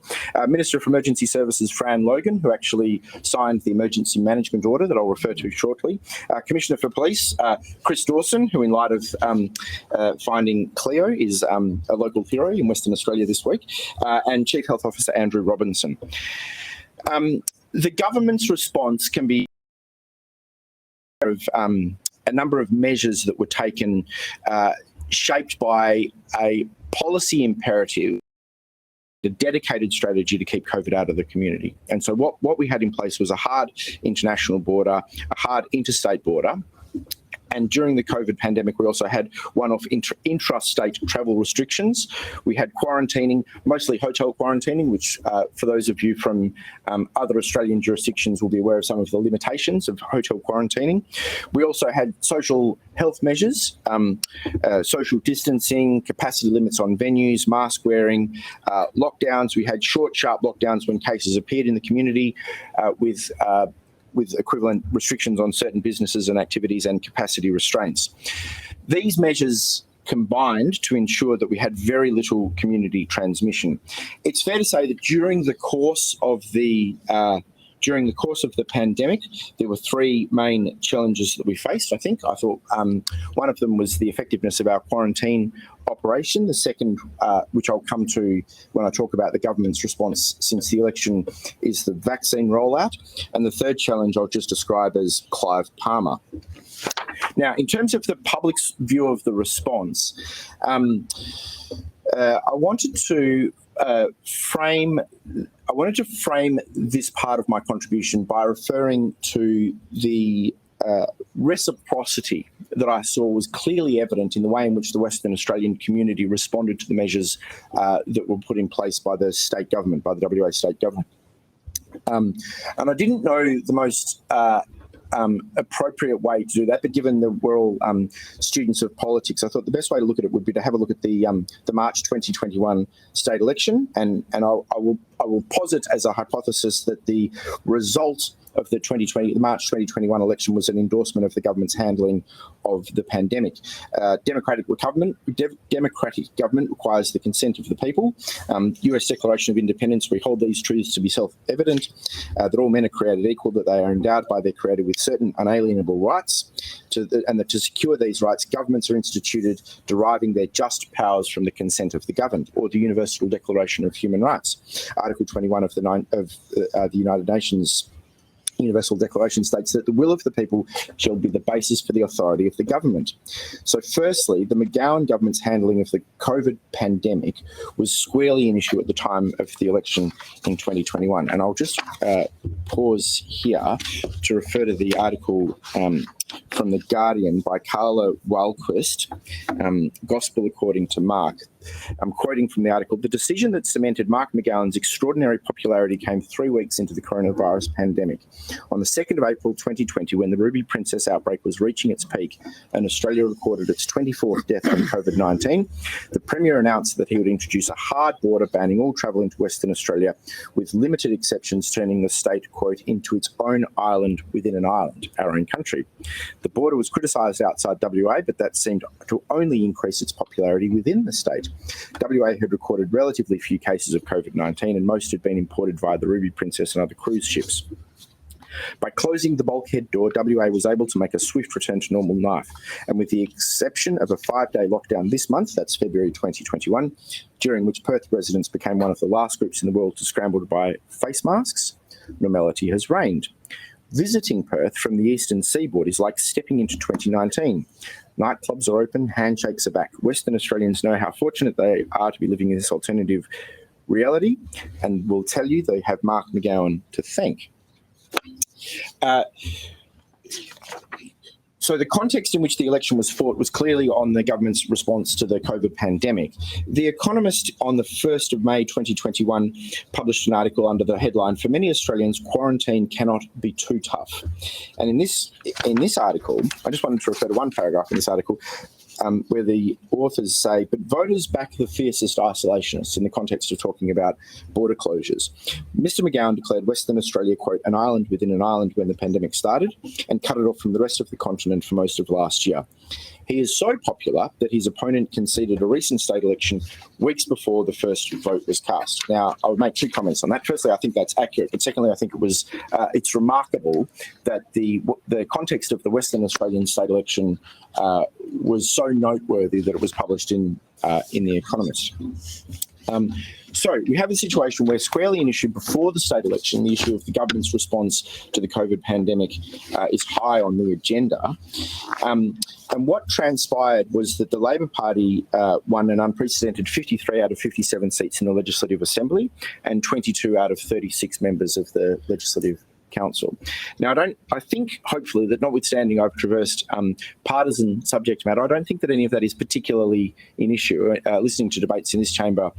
Minister for Emergency Services Fran Logan, who actually signed the emergency management order that I'll refer to shortly, Commissioner for Police Chris Dawson, who in light of finding Cleo is a local hero in Western Australia this week, and Chief Health Officer Andrew Robinson. The government's response can be a number of measures that were taken shaped by a policy imperative, a dedicated strategy to keep COVID out of the community. And so what we had in place was a hard international border, a hard interstate border. And during the COVID pandemic, we also had one-off intra-state travel restrictions. We had quarantining, mostly hotel quarantining, which for those of you from other Australian jurisdictions will be aware of some of the limitations of hotel quarantining. We also had social health measures, social distancing, capacity limits on venues, mask wearing, lockdowns. We had short, sharp lockdowns when cases appeared in the community with equivalent restrictions on certain businesses and activities and capacity restraints. These measures combined to ensure that we had very little community transmission. It's fair to say that during the course of the pandemic, there were three main challenges that we faced, I think. I thought one of them was the effectiveness of our quarantine operation. The second, which I'll come to when I talk about the government's response since the election, is the vaccine rollout. And the third challenge I'll just describe as Clive Palmer. Now, in terms of the public's view of the response, I wanted to frame this part of my contribution by referring to the reciprocity that I saw was clearly evident in the way in which the Western Australian community responded to the measures that were put in place by the state government, by the WA state government. And I didn't know the most appropriate way to do that, but given that we're all students of politics, I thought the best way to look at it would be to have a look at the March 2021 state election, and I will posit as a hypothesis that the result of the March 2021 election was an endorsement of the government's handling of the pandemic. Democratic government requires the consent of the people. US Declaration of Independence, we hold these truths to be self-evident, that all men are created equal, that they are endowed by their creator with certain unalienable rights, and that to secure these rights, governments are instituted deriving their just powers from the consent of the governed, or the Universal Declaration of Human Rights. Article 21 of the United Nations Universal Declaration states that the will of the people shall be the basis for the authority of the government. So firstly, the McGowan government's handling of the COVID pandemic was squarely an issue at the time of the election in 2021. And I'll just pause here to refer to the article from The Guardian by Carla Wahlquist, Gospel According to Mark. I'm quoting from the article: "The decision that cemented Mark McGowan's extraordinary popularity came 3 weeks into the coronavirus pandemic. On the 2nd of April 2020, when the Ruby Princess outbreak was reaching its peak and Australia recorded its 24th death from COVID-19, the Premier announced that he would introduce a hard border banning all travel into Western Australia, with limited exceptions turning the state, quote, into its own island within an island, our own country. The The border was criticised outside WA, but that seemed to only increase its popularity within the state. WA had recorded relatively few cases of COVID-19, and most had been imported via the Ruby Princess and other cruise ships. By closing the bulkhead door, WA was able to make a swift return to normal life. And with the exception of a 5-day lockdown this month, that's February 2021, during which Perth residents became one of the last groups in the world to scramble to buy face masks, normality has reigned. Visiting Perth from the eastern seaboard is like stepping into 2019. Nightclubs are open, handshakes are back. Western Australians know how fortunate they are to be living in this alternative reality, and will tell you they have Mark McGowan to thank. So the context in which the election was fought was clearly on the government's response to the COVID pandemic. The Economist on the 1st of May 2021 published an article under the headline, "For many Australians, quarantine cannot be too tough." And in this article, I just wanted to refer to one paragraph in this article, where the authors say, "But voters back the fiercest isolationists," in the context of talking about border closures. Mr McGowan declared Western Australia, quote, "an island within an island" when the pandemic started, and cut it off from the rest of the continent for most of last year. He is so popular that his opponent conceded a recent state election weeks before the first vote was cast. Now, I would make 2 comments on that. Firstly, I think that's accurate, but secondly, I think it's remarkable that the context of the Western Australian state election was so noteworthy that it was published in The Economist. So we have a situation where squarely an issue before the state election, the issue of the government's response to the COVID pandemic is high on the agenda. And what transpired was that the Labor Party won an unprecedented 53 out of 57 seats in the Legislative Assembly and 22 out of 36 members of the Legislative Council. Now, I think, hopefully, that notwithstanding I've traversed partisan subject matter, I don't think that any of that is particularly an issue. Listening to debates in this chamber,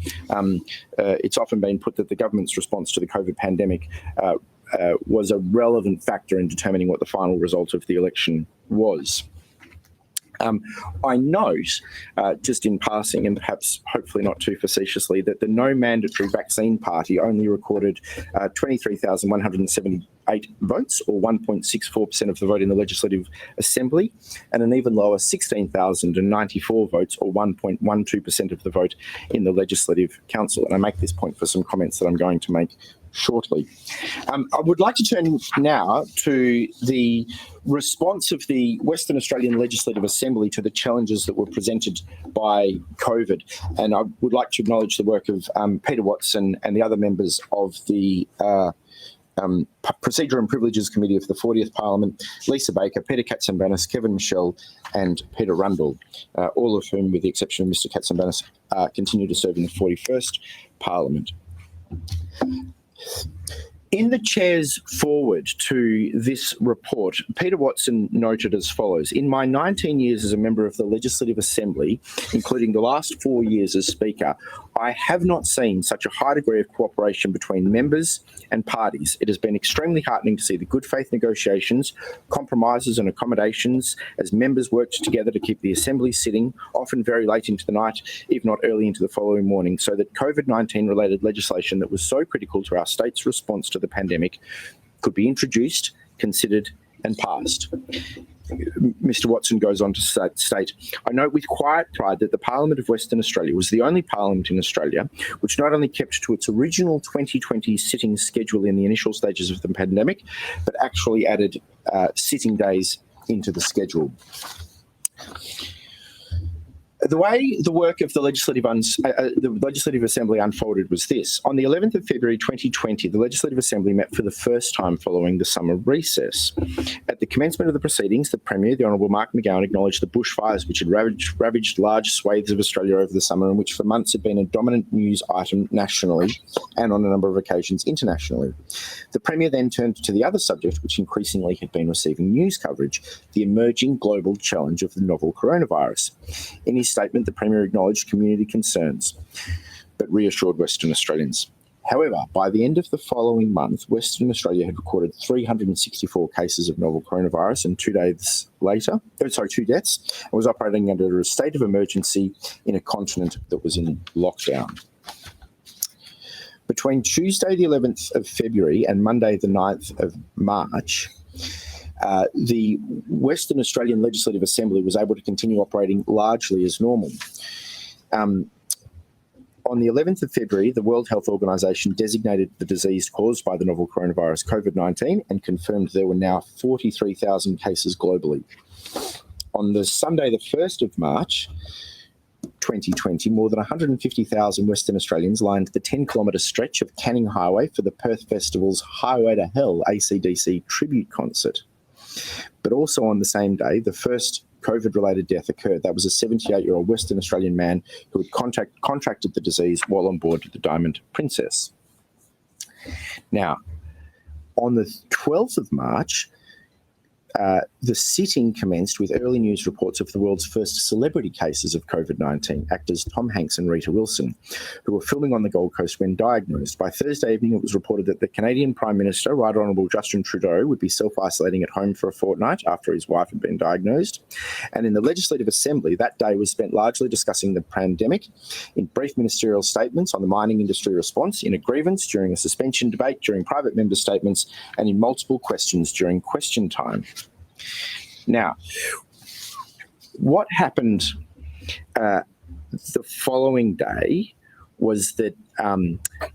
it's often been put that the government's response to the COVID pandemic was a relevant factor in determining what the final result of the election was. I note, just in passing, and perhaps hopefully not too facetiously, that the No Mandatory Vaccine Party only recorded 23,178 votes, or 1.64% of the vote in the Legislative Assembly, and an even lower 16,094 votes, or 1.12% of the vote in the Legislative Council. And I make this point for some comments that I'm going to make shortly. I would like to turn now to the response of the Western Australian Legislative Assembly to the challenges that were presented by COVID. And I would like to acknowledge the work of Peter Watson and the other members of the Procedure and Privileges Committee of the 40th Parliament, Lisa Baker, Peter Katsambanis, Kevin Michelle and Peter Rundle, all of whom, with the exception of Mr Katsambanis, continue to serve in the 41st Parliament. In the chair's forward to this report, Peter Watson noted as follows: "In my 19 years as a member of the Legislative Assembly, including the last 4 years as Speaker, I have not seen such a high degree of cooperation between members and parties. It has been extremely heartening to see the good faith negotiations, compromises and accommodations as members worked together to keep the Assembly sitting, often very late into the night, if not early into the following morning, so that COVID-19 related legislation that was so critical to our state's response to the pandemic could be introduced, considered and passed." Mr Watson goes on to state, "I note with quiet pride that the Parliament of Western Australia was the only parliament in Australia which not only kept to its original 2020 sitting schedule in the initial stages of the pandemic, but actually added sitting days into the schedule." The way the work of the Legislative Assembly unfolded was this. On the 11th of February 2020, the Legislative Assembly met for the first time following the summer recess. At the commencement of the proceedings, the Premier, the Honourable Mark McGowan, acknowledged the bushfires which had ravaged large swathes of Australia over the summer and which for months had been a dominant news item nationally and on a number of occasions internationally. The Premier then turned to the other subject which increasingly had been receiving news coverage, the emerging global challenge of the novel coronavirus. In his statement, the Premier acknowledged community concerns, but reassured Western Australians. However, by the end of the following month, Western Australia had recorded 364 cases of novel coronavirus, and 2 deaths, and was operating under a state of emergency in a continent that was in lockdown. Between Tuesday the 11th of February and Monday the 9th of March, the Western Australian Legislative Assembly was able to continue operating largely as normal. On the 11th of February, the World Health Organization designated the disease caused by the novel coronavirus COVID-19 and confirmed there were now 43,000 cases globally. On the Sunday, the 1st of March, 2020, more than 150,000 Western Australians lined the 10-kilometre stretch of Canning Highway for the Perth Festival's Highway to Hell AC/DC tribute concert. But also on the same day, the first COVID-related death occurred. That was a 78-year-old Western Australian man who had contracted the disease while on board the Diamond Princess. Now, on the 12th of March, the sitting commenced with early news reports of the world's first celebrity cases of COVID-19, actors Tom Hanks and Rita Wilson, who were filming on the Gold Coast when diagnosed. By Thursday evening, it was reported that the Canadian Prime Minister, Right Honourable Justin Trudeau, would be self-isolating at home for a fortnight after his wife had been diagnosed. And in the Legislative Assembly, that day was spent largely discussing the pandemic, in brief ministerial statements on the mining industry response, in a grievance, during a suspension debate, during private member statements, and in multiple questions during question time. Now, what happened the following day was that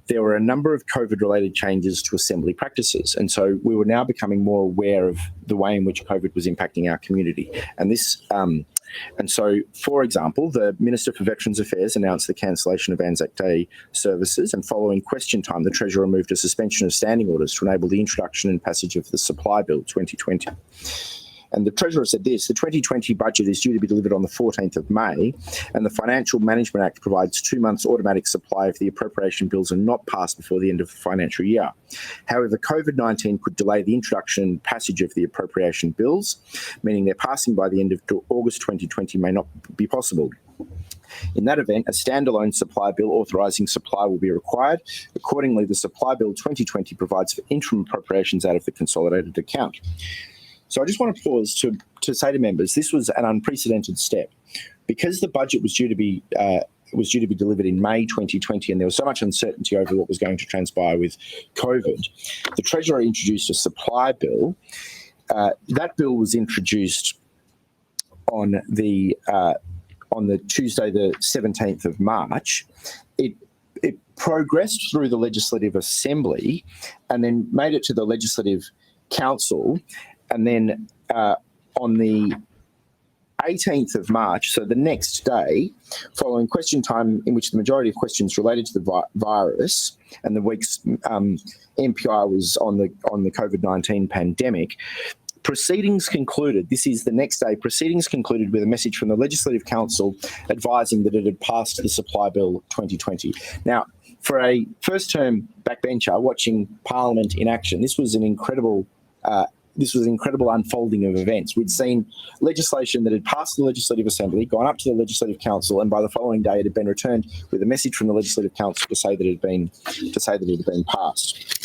there were a number of COVID-related changes to assembly practices. And so we were now becoming more aware of the way in which COVID was impacting our community. And this, and so, for example, the Minister for Veterans Affairs announced the cancellation of Anzac Day services, and following question time, the Treasurer moved a suspension of standing orders to enable the introduction and passage of the Supply Bill 2020. And the Treasurer said this: the 2020 budget is due to be delivered on the 14th of May, and the Financial Management Act provides 2 months automatic supply if the appropriation bills are not passed before the end of the financial year. However, COVID-19 could delay the introduction and passage of the appropriation bills, meaning their passing by the end of August 2020 may not be possible. In that event, a standalone supply bill authorising supply will be required. Accordingly, the Supply Bill 2020 provides for interim appropriations out of the consolidated account. So I just want to pause to say to members, this was an unprecedented step. Because the budget was due to be delivered in May 2020, and there was so much uncertainty over what was going to transpire with COVID, the Treasurer introduced a supply bill. That bill was introduced on the Tuesday, the 17th of March. It progressed through the Legislative Assembly and then made it to the Legislative Council. And then on the 18th of March, so the next day, following question time in which the majority of questions related to the virus, and the week's MPI was on the COVID-19 pandemic, proceedings concluded. This is the next day. Proceedings concluded with a message from the Legislative Council advising that it had passed the Supply Bill 2020. Now, for a first-term backbencher watching Parliament in action, this was an incredible unfolding of events. We'd seen legislation that had passed the Legislative Assembly, gone up to the Legislative Council, and by the following day it had been returned with a message from the Legislative Council to say that it had been passed.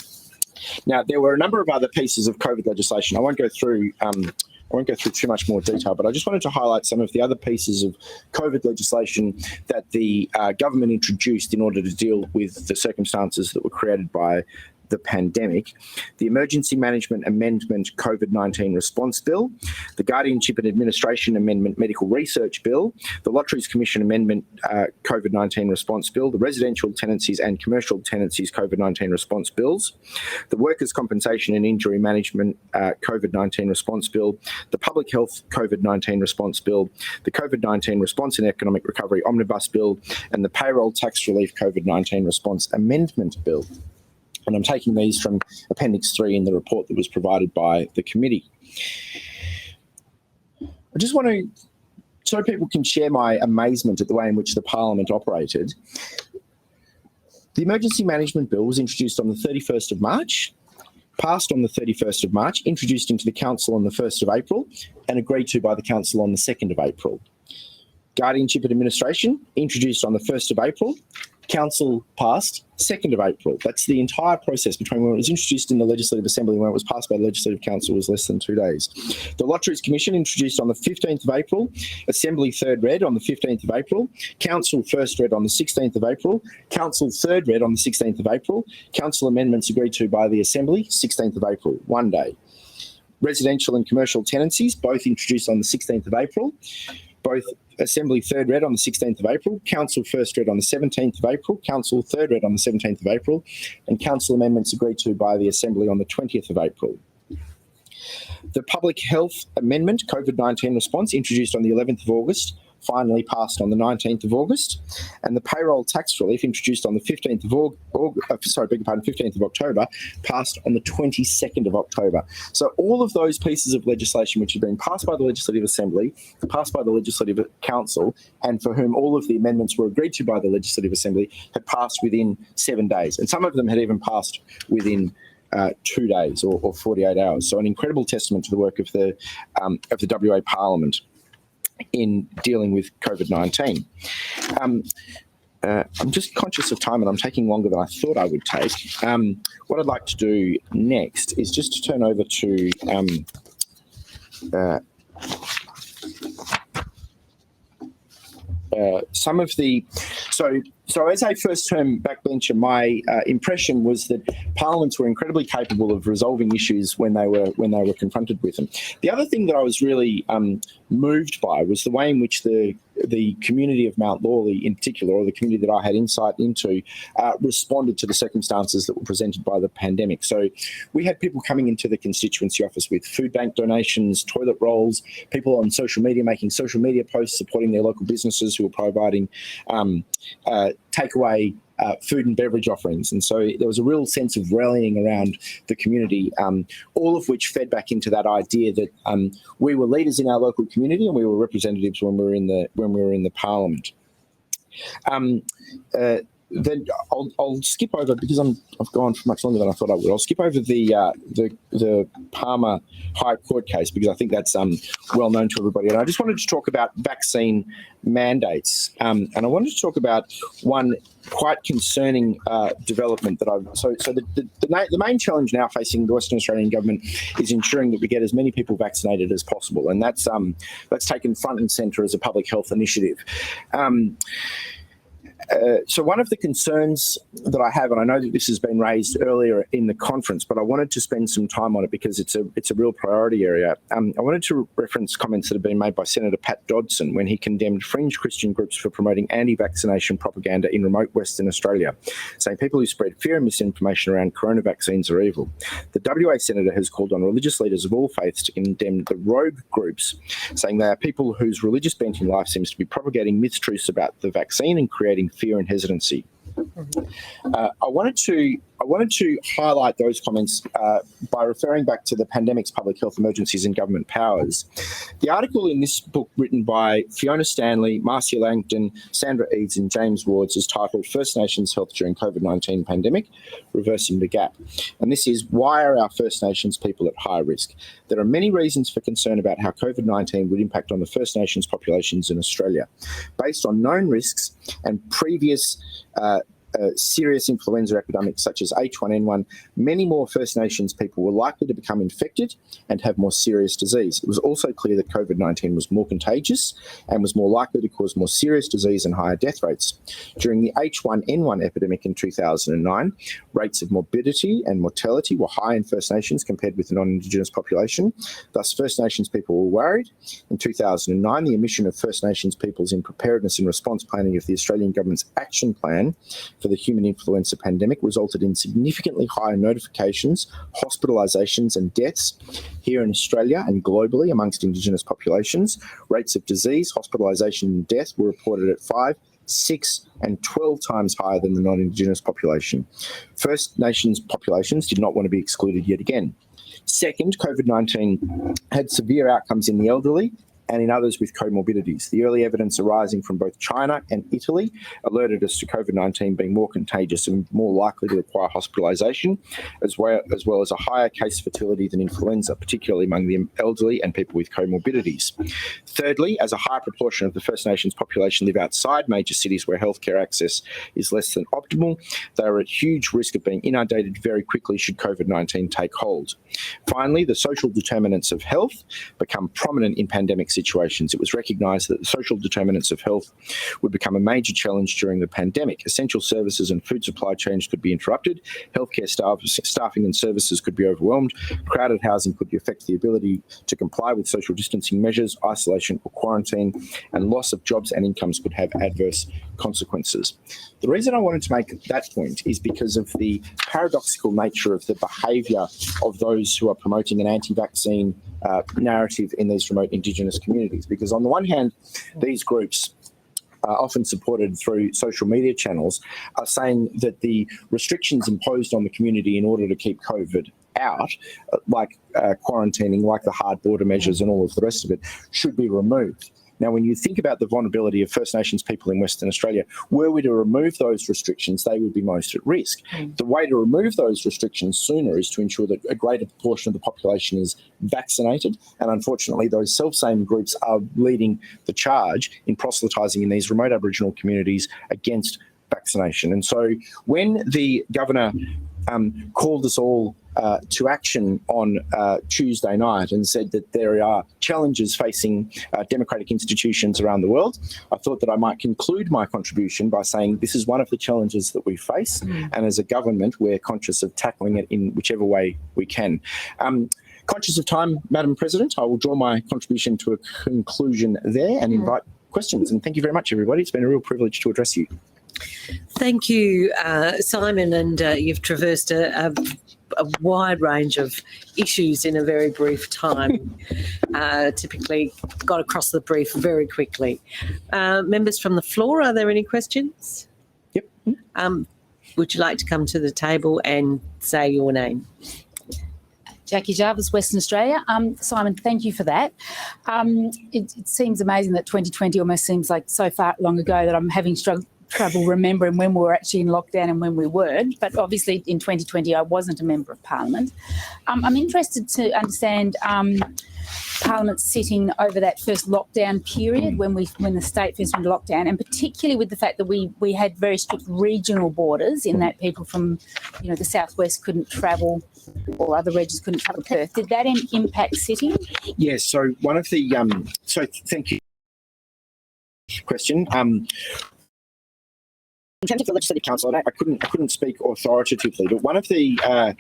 Now, there were a number of other pieces of COVID legislation. I won't go through too much more detail, but I just wanted to highlight some of the other pieces of COVID legislation that the government introduced in order to deal with the circumstances that were created by the pandemic: the Emergency Management Amendment COVID-19 Response Bill, the Guardianship and Administration Amendment Medical Research Bill, the Lotteries Commission Amendment COVID-19 Response Bill, the Residential Tenancies and Commercial Tenancies COVID-19 Response Bills, the Workers' Compensation and Injury Management COVID-19 Response Bill, the Public Health COVID-19 Response Bill, the COVID-19 Response and Economic Recovery Omnibus Bill, and the Payroll Tax Relief COVID-19 Response Amendment Bill. And I'm taking these from Appendix 3 in the report that was provided by the committee. I just want to, so people can share my amazement at the way in which the Parliament operated. The Emergency Management Bill was introduced on the 31st of March, passed on the 31st of March, introduced into the Council on the 1st of April, and agreed to by the Council on the 2nd of April. Guardianship and Administration, introduced on the 1st of April, Council passed 2nd of April. That's the entire process between when it was introduced in the Legislative Assembly and when it was passed by the Legislative Council was less than 2 days. The Lotteries Commission introduced on the 15th of April, Assembly third read on the 15th of April, Council first read on the 16th of April, Council third read on the 16th of April, Council amendments agreed to by the Assembly, 16th of April, 1 day. residential and commercial tenancies, both introduced on the 16th of April. Both Assembly third read on the 16th of April, Council first read on the 17th of April, Council third read on the 17th of April, and Council amendments agreed to by the Assembly on the 20th of April. The Public Health Amendment COVID-19 response, introduced on the 11th of August, finally passed on the 19th of August, and the payroll tax relief, introduced on the 15th of October, passed on the 22nd of October. So all of those pieces of legislation which have been passed by the Legislative Assembly, passed by the Legislative Council, and for whom all of the amendments were agreed to by the Legislative Assembly, had passed within 7 days, and some of them had even passed within 2 days or 48 hours. So an incredible testament to the work of the WA Parliament in dealing with COVID-19. I'm just conscious of time and I'm taking longer than I thought I would take. What I'd like to do next is just to turn over to some of the... So as a first-term backbencher, my impression was that parliaments were incredibly capable of resolving issues when they were confronted with them. The other thing that I was really moved by was the way in which the community of Mount Lawley in particular, or the community that I had insight into, responded to the circumstances that were presented by the pandemic. So we had people coming into the constituency office with food bank donations, toilet rolls, people on social media making social media posts supporting their local businesses who were providing takeaway food and beverage offerings. And so there was a real sense of rallying around the community, all of which fed back into that idea that we were leaders in our local community and we were representatives when we were in the parliament. Then I'll skip over, because I've gone for much longer than I thought I would. I'll skip over the Palmer High Court case, because I think that's well known to everybody. And I just wanted to talk about vaccine mandates, and I wanted to talk about one quite concerning development that the main challenge now facing the Western Australian government is ensuring that we get as many people vaccinated as possible, and that's taken front and centre as a public health initiative. So one of the concerns that I have, and I know that this has been raised earlier in the conference, but I wanted to spend some time on it because it's a real priority area. I wanted to reference comments that have been made by Senator Pat Dodson when he condemned fringe Christian groups for promoting anti-vaccination propaganda in remote Western Australia, saying people who spread fear and misinformation around corona vaccines are evil. The WA Senator has called on religious leaders of all faiths to condemn the rogue groups, saying they are people whose religious bent in life seems to be propagating mistruths about the vaccine and creating fear and hesitancy. I wanted to highlight those comments by referring back to the Pandemic's Public Health Emergencies and Government Powers. The article in this book, written by Fiona Stanley, Marcia Langton, Sandra Eads and James Wards, is titled First Nations Health During COVID-19 Pandemic, Reversing the Gap. And this is, why are our First Nations people at high risk? There are many reasons for concern about how COVID-19 would impact on the First Nations populations in Australia. Based on known risks and previous serious influenza epidemics such as H1N1, many more First Nations people were likely to become infected and have more serious disease. It was also clear that COVID-19 was more contagious and was more likely to cause more serious disease and higher death rates. During the H1N1 epidemic in 2009, rates of morbidity and mortality were high in First Nations compared with the non-Indigenous population. Thus, First Nations people were worried. In 2009, the omission of First Nations peoples in preparedness and response planning of the Australian Government's Action Plan for the human influenza pandemic resulted in significantly higher notifications, hospitalisations and deaths here in Australia and globally amongst Indigenous populations. Rates of disease, hospitalisation and death were reported at 5, 6 and 12 times higher than the non-Indigenous population. First Nations populations did not want to be excluded yet again. Second, COVID-19 had severe outcomes in the elderly and in others with comorbidities. The early evidence arising from both China and Italy alerted us to COVID-19 being more contagious and more likely to require hospitalisation, as well as a higher case fertility than influenza, particularly among the elderly and people with comorbidities. Thirdly, as a high proportion of the First Nations population live outside major cities where healthcare access is less than optimal, they are at huge risk of being inundated very quickly should COVID-19 take hold. Finally, the social determinants of health become prominent in pandemic situations situations. It was recognised that the social determinants of health would become a major challenge during the pandemic. Essential services and food supply chains could be interrupted, healthcare staffing and services could be overwhelmed, crowded housing could affect the ability to comply with social distancing measures, isolation or quarantine, and loss of jobs and incomes could have adverse consequences. The reason I wanted to make that point is because of the paradoxical nature of the behaviour of those who are promoting an anti-vaccine narrative in these remote Indigenous communities. Because on the one hand, these groups, often supported through social media channels, are saying that the restrictions imposed on the community in order to keep COVID out, like quarantining, like the hard border measures and all of the rest of it, should be removed. Now, when you think about the vulnerability of First Nations people in Western Australia, were we to remove those restrictions, they would be most at risk. The way to remove those restrictions sooner is to ensure that a greater proportion of the population is vaccinated. And unfortunately, those self-same groups are leading the charge in proselytising in these remote Aboriginal communities against vaccination. And so when the Governor called us all to action on Tuesday night and said that there are challenges facing democratic institutions around the world, I thought that I might conclude my contribution by saying this is one of the challenges that we face, and as a government we're conscious of tackling it in whichever way we can. Conscious of time, Madam President, I will draw my contribution to a conclusion there and invite questions. And thank you very much, everybody. It's been a real privilege to address you. Thank you, Simon, and you've traversed a wide range of issues in a very brief time. Typically got across the brief very quickly. Members from the floor, are there any questions? Yep. Would you like to come to the table and say your name? Jackie Jarvis, Western Australia. Simon, thank you for that. It seems amazing that 2020 almost seems like so far long ago that I'm having trouble remembering when we were actually in lockdown and when we weren't. But obviously in 2020 I wasn't a Member of Parliament. I'm interested to understand Parliament sitting over that first lockdown period when the state first went into lockdown, and particularly with the fact that we had very strict regional borders in that people from the southwest couldn't travel, or other regions couldn't travel to Perth. Did that impact sitting? Yes. So one of the thank you. Question. In terms of the Legislative Council, I couldn't speak authoritatively, but one of the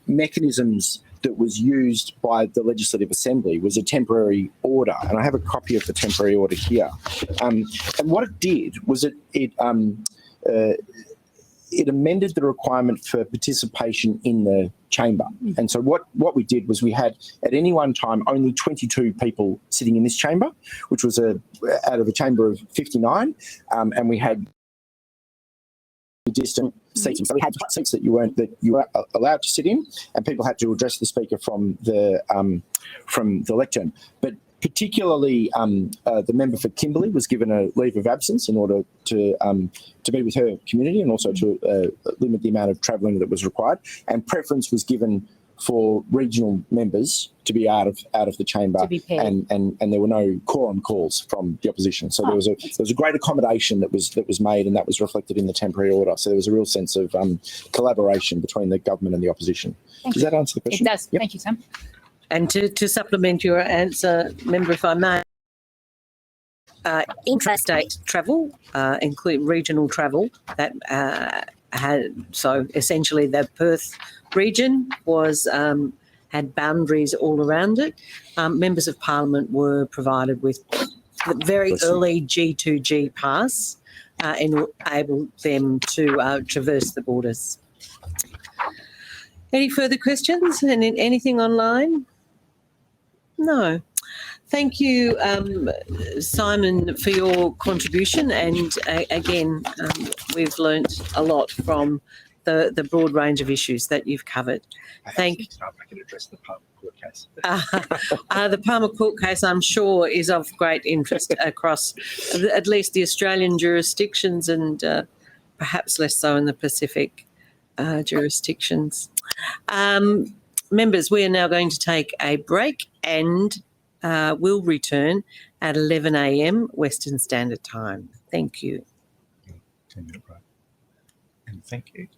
mechanisms that was used by the Legislative Assembly was a temporary order, and I have a copy of the temporary order here. And what it did was it amended the requirement for participation in the chamber. And so what we did was we had at any one time only 22 people sitting in this chamber, which was out of a chamber of 59, and we had distant seating. So we had seats that you were allowed to sit in, and people had to address the speaker from the lectern. But particularly, the member for Kimberley was given a leave of absence in order to be with her community, and also to limit the amount of travelling that was required. And preference was given for regional members to be out of the chamber, and there were no quorum calls from the opposition. So there was a great accommodation that was made, and that was reflected in the temporary order. So there was a real sense of collaboration between the government and the opposition. Does that answer the question? It does. Yep. Thank you, Sam. And to supplement your answer, Member, if I may, intrastate travel, including regional travel, that so essentially the Perth region was had boundaries all around it. Members of Parliament were provided with the very early G2G pass, enable them to traverse the borders. Any further questions? And anything online? No. Thank you, Simon, for your contribution. And again, we've learnt a lot from the broad range of issues that you've covered. I can address the Palmer Court case. The Palmer Court case, I'm sure, is of great interest across at least the Australian jurisdictions, and perhaps less so in the Pacific jurisdictions. Members, we are now going to take a break, and we'll return at 11 a.m. Western Standard Time. Thank you. 10-minute break. And thank you.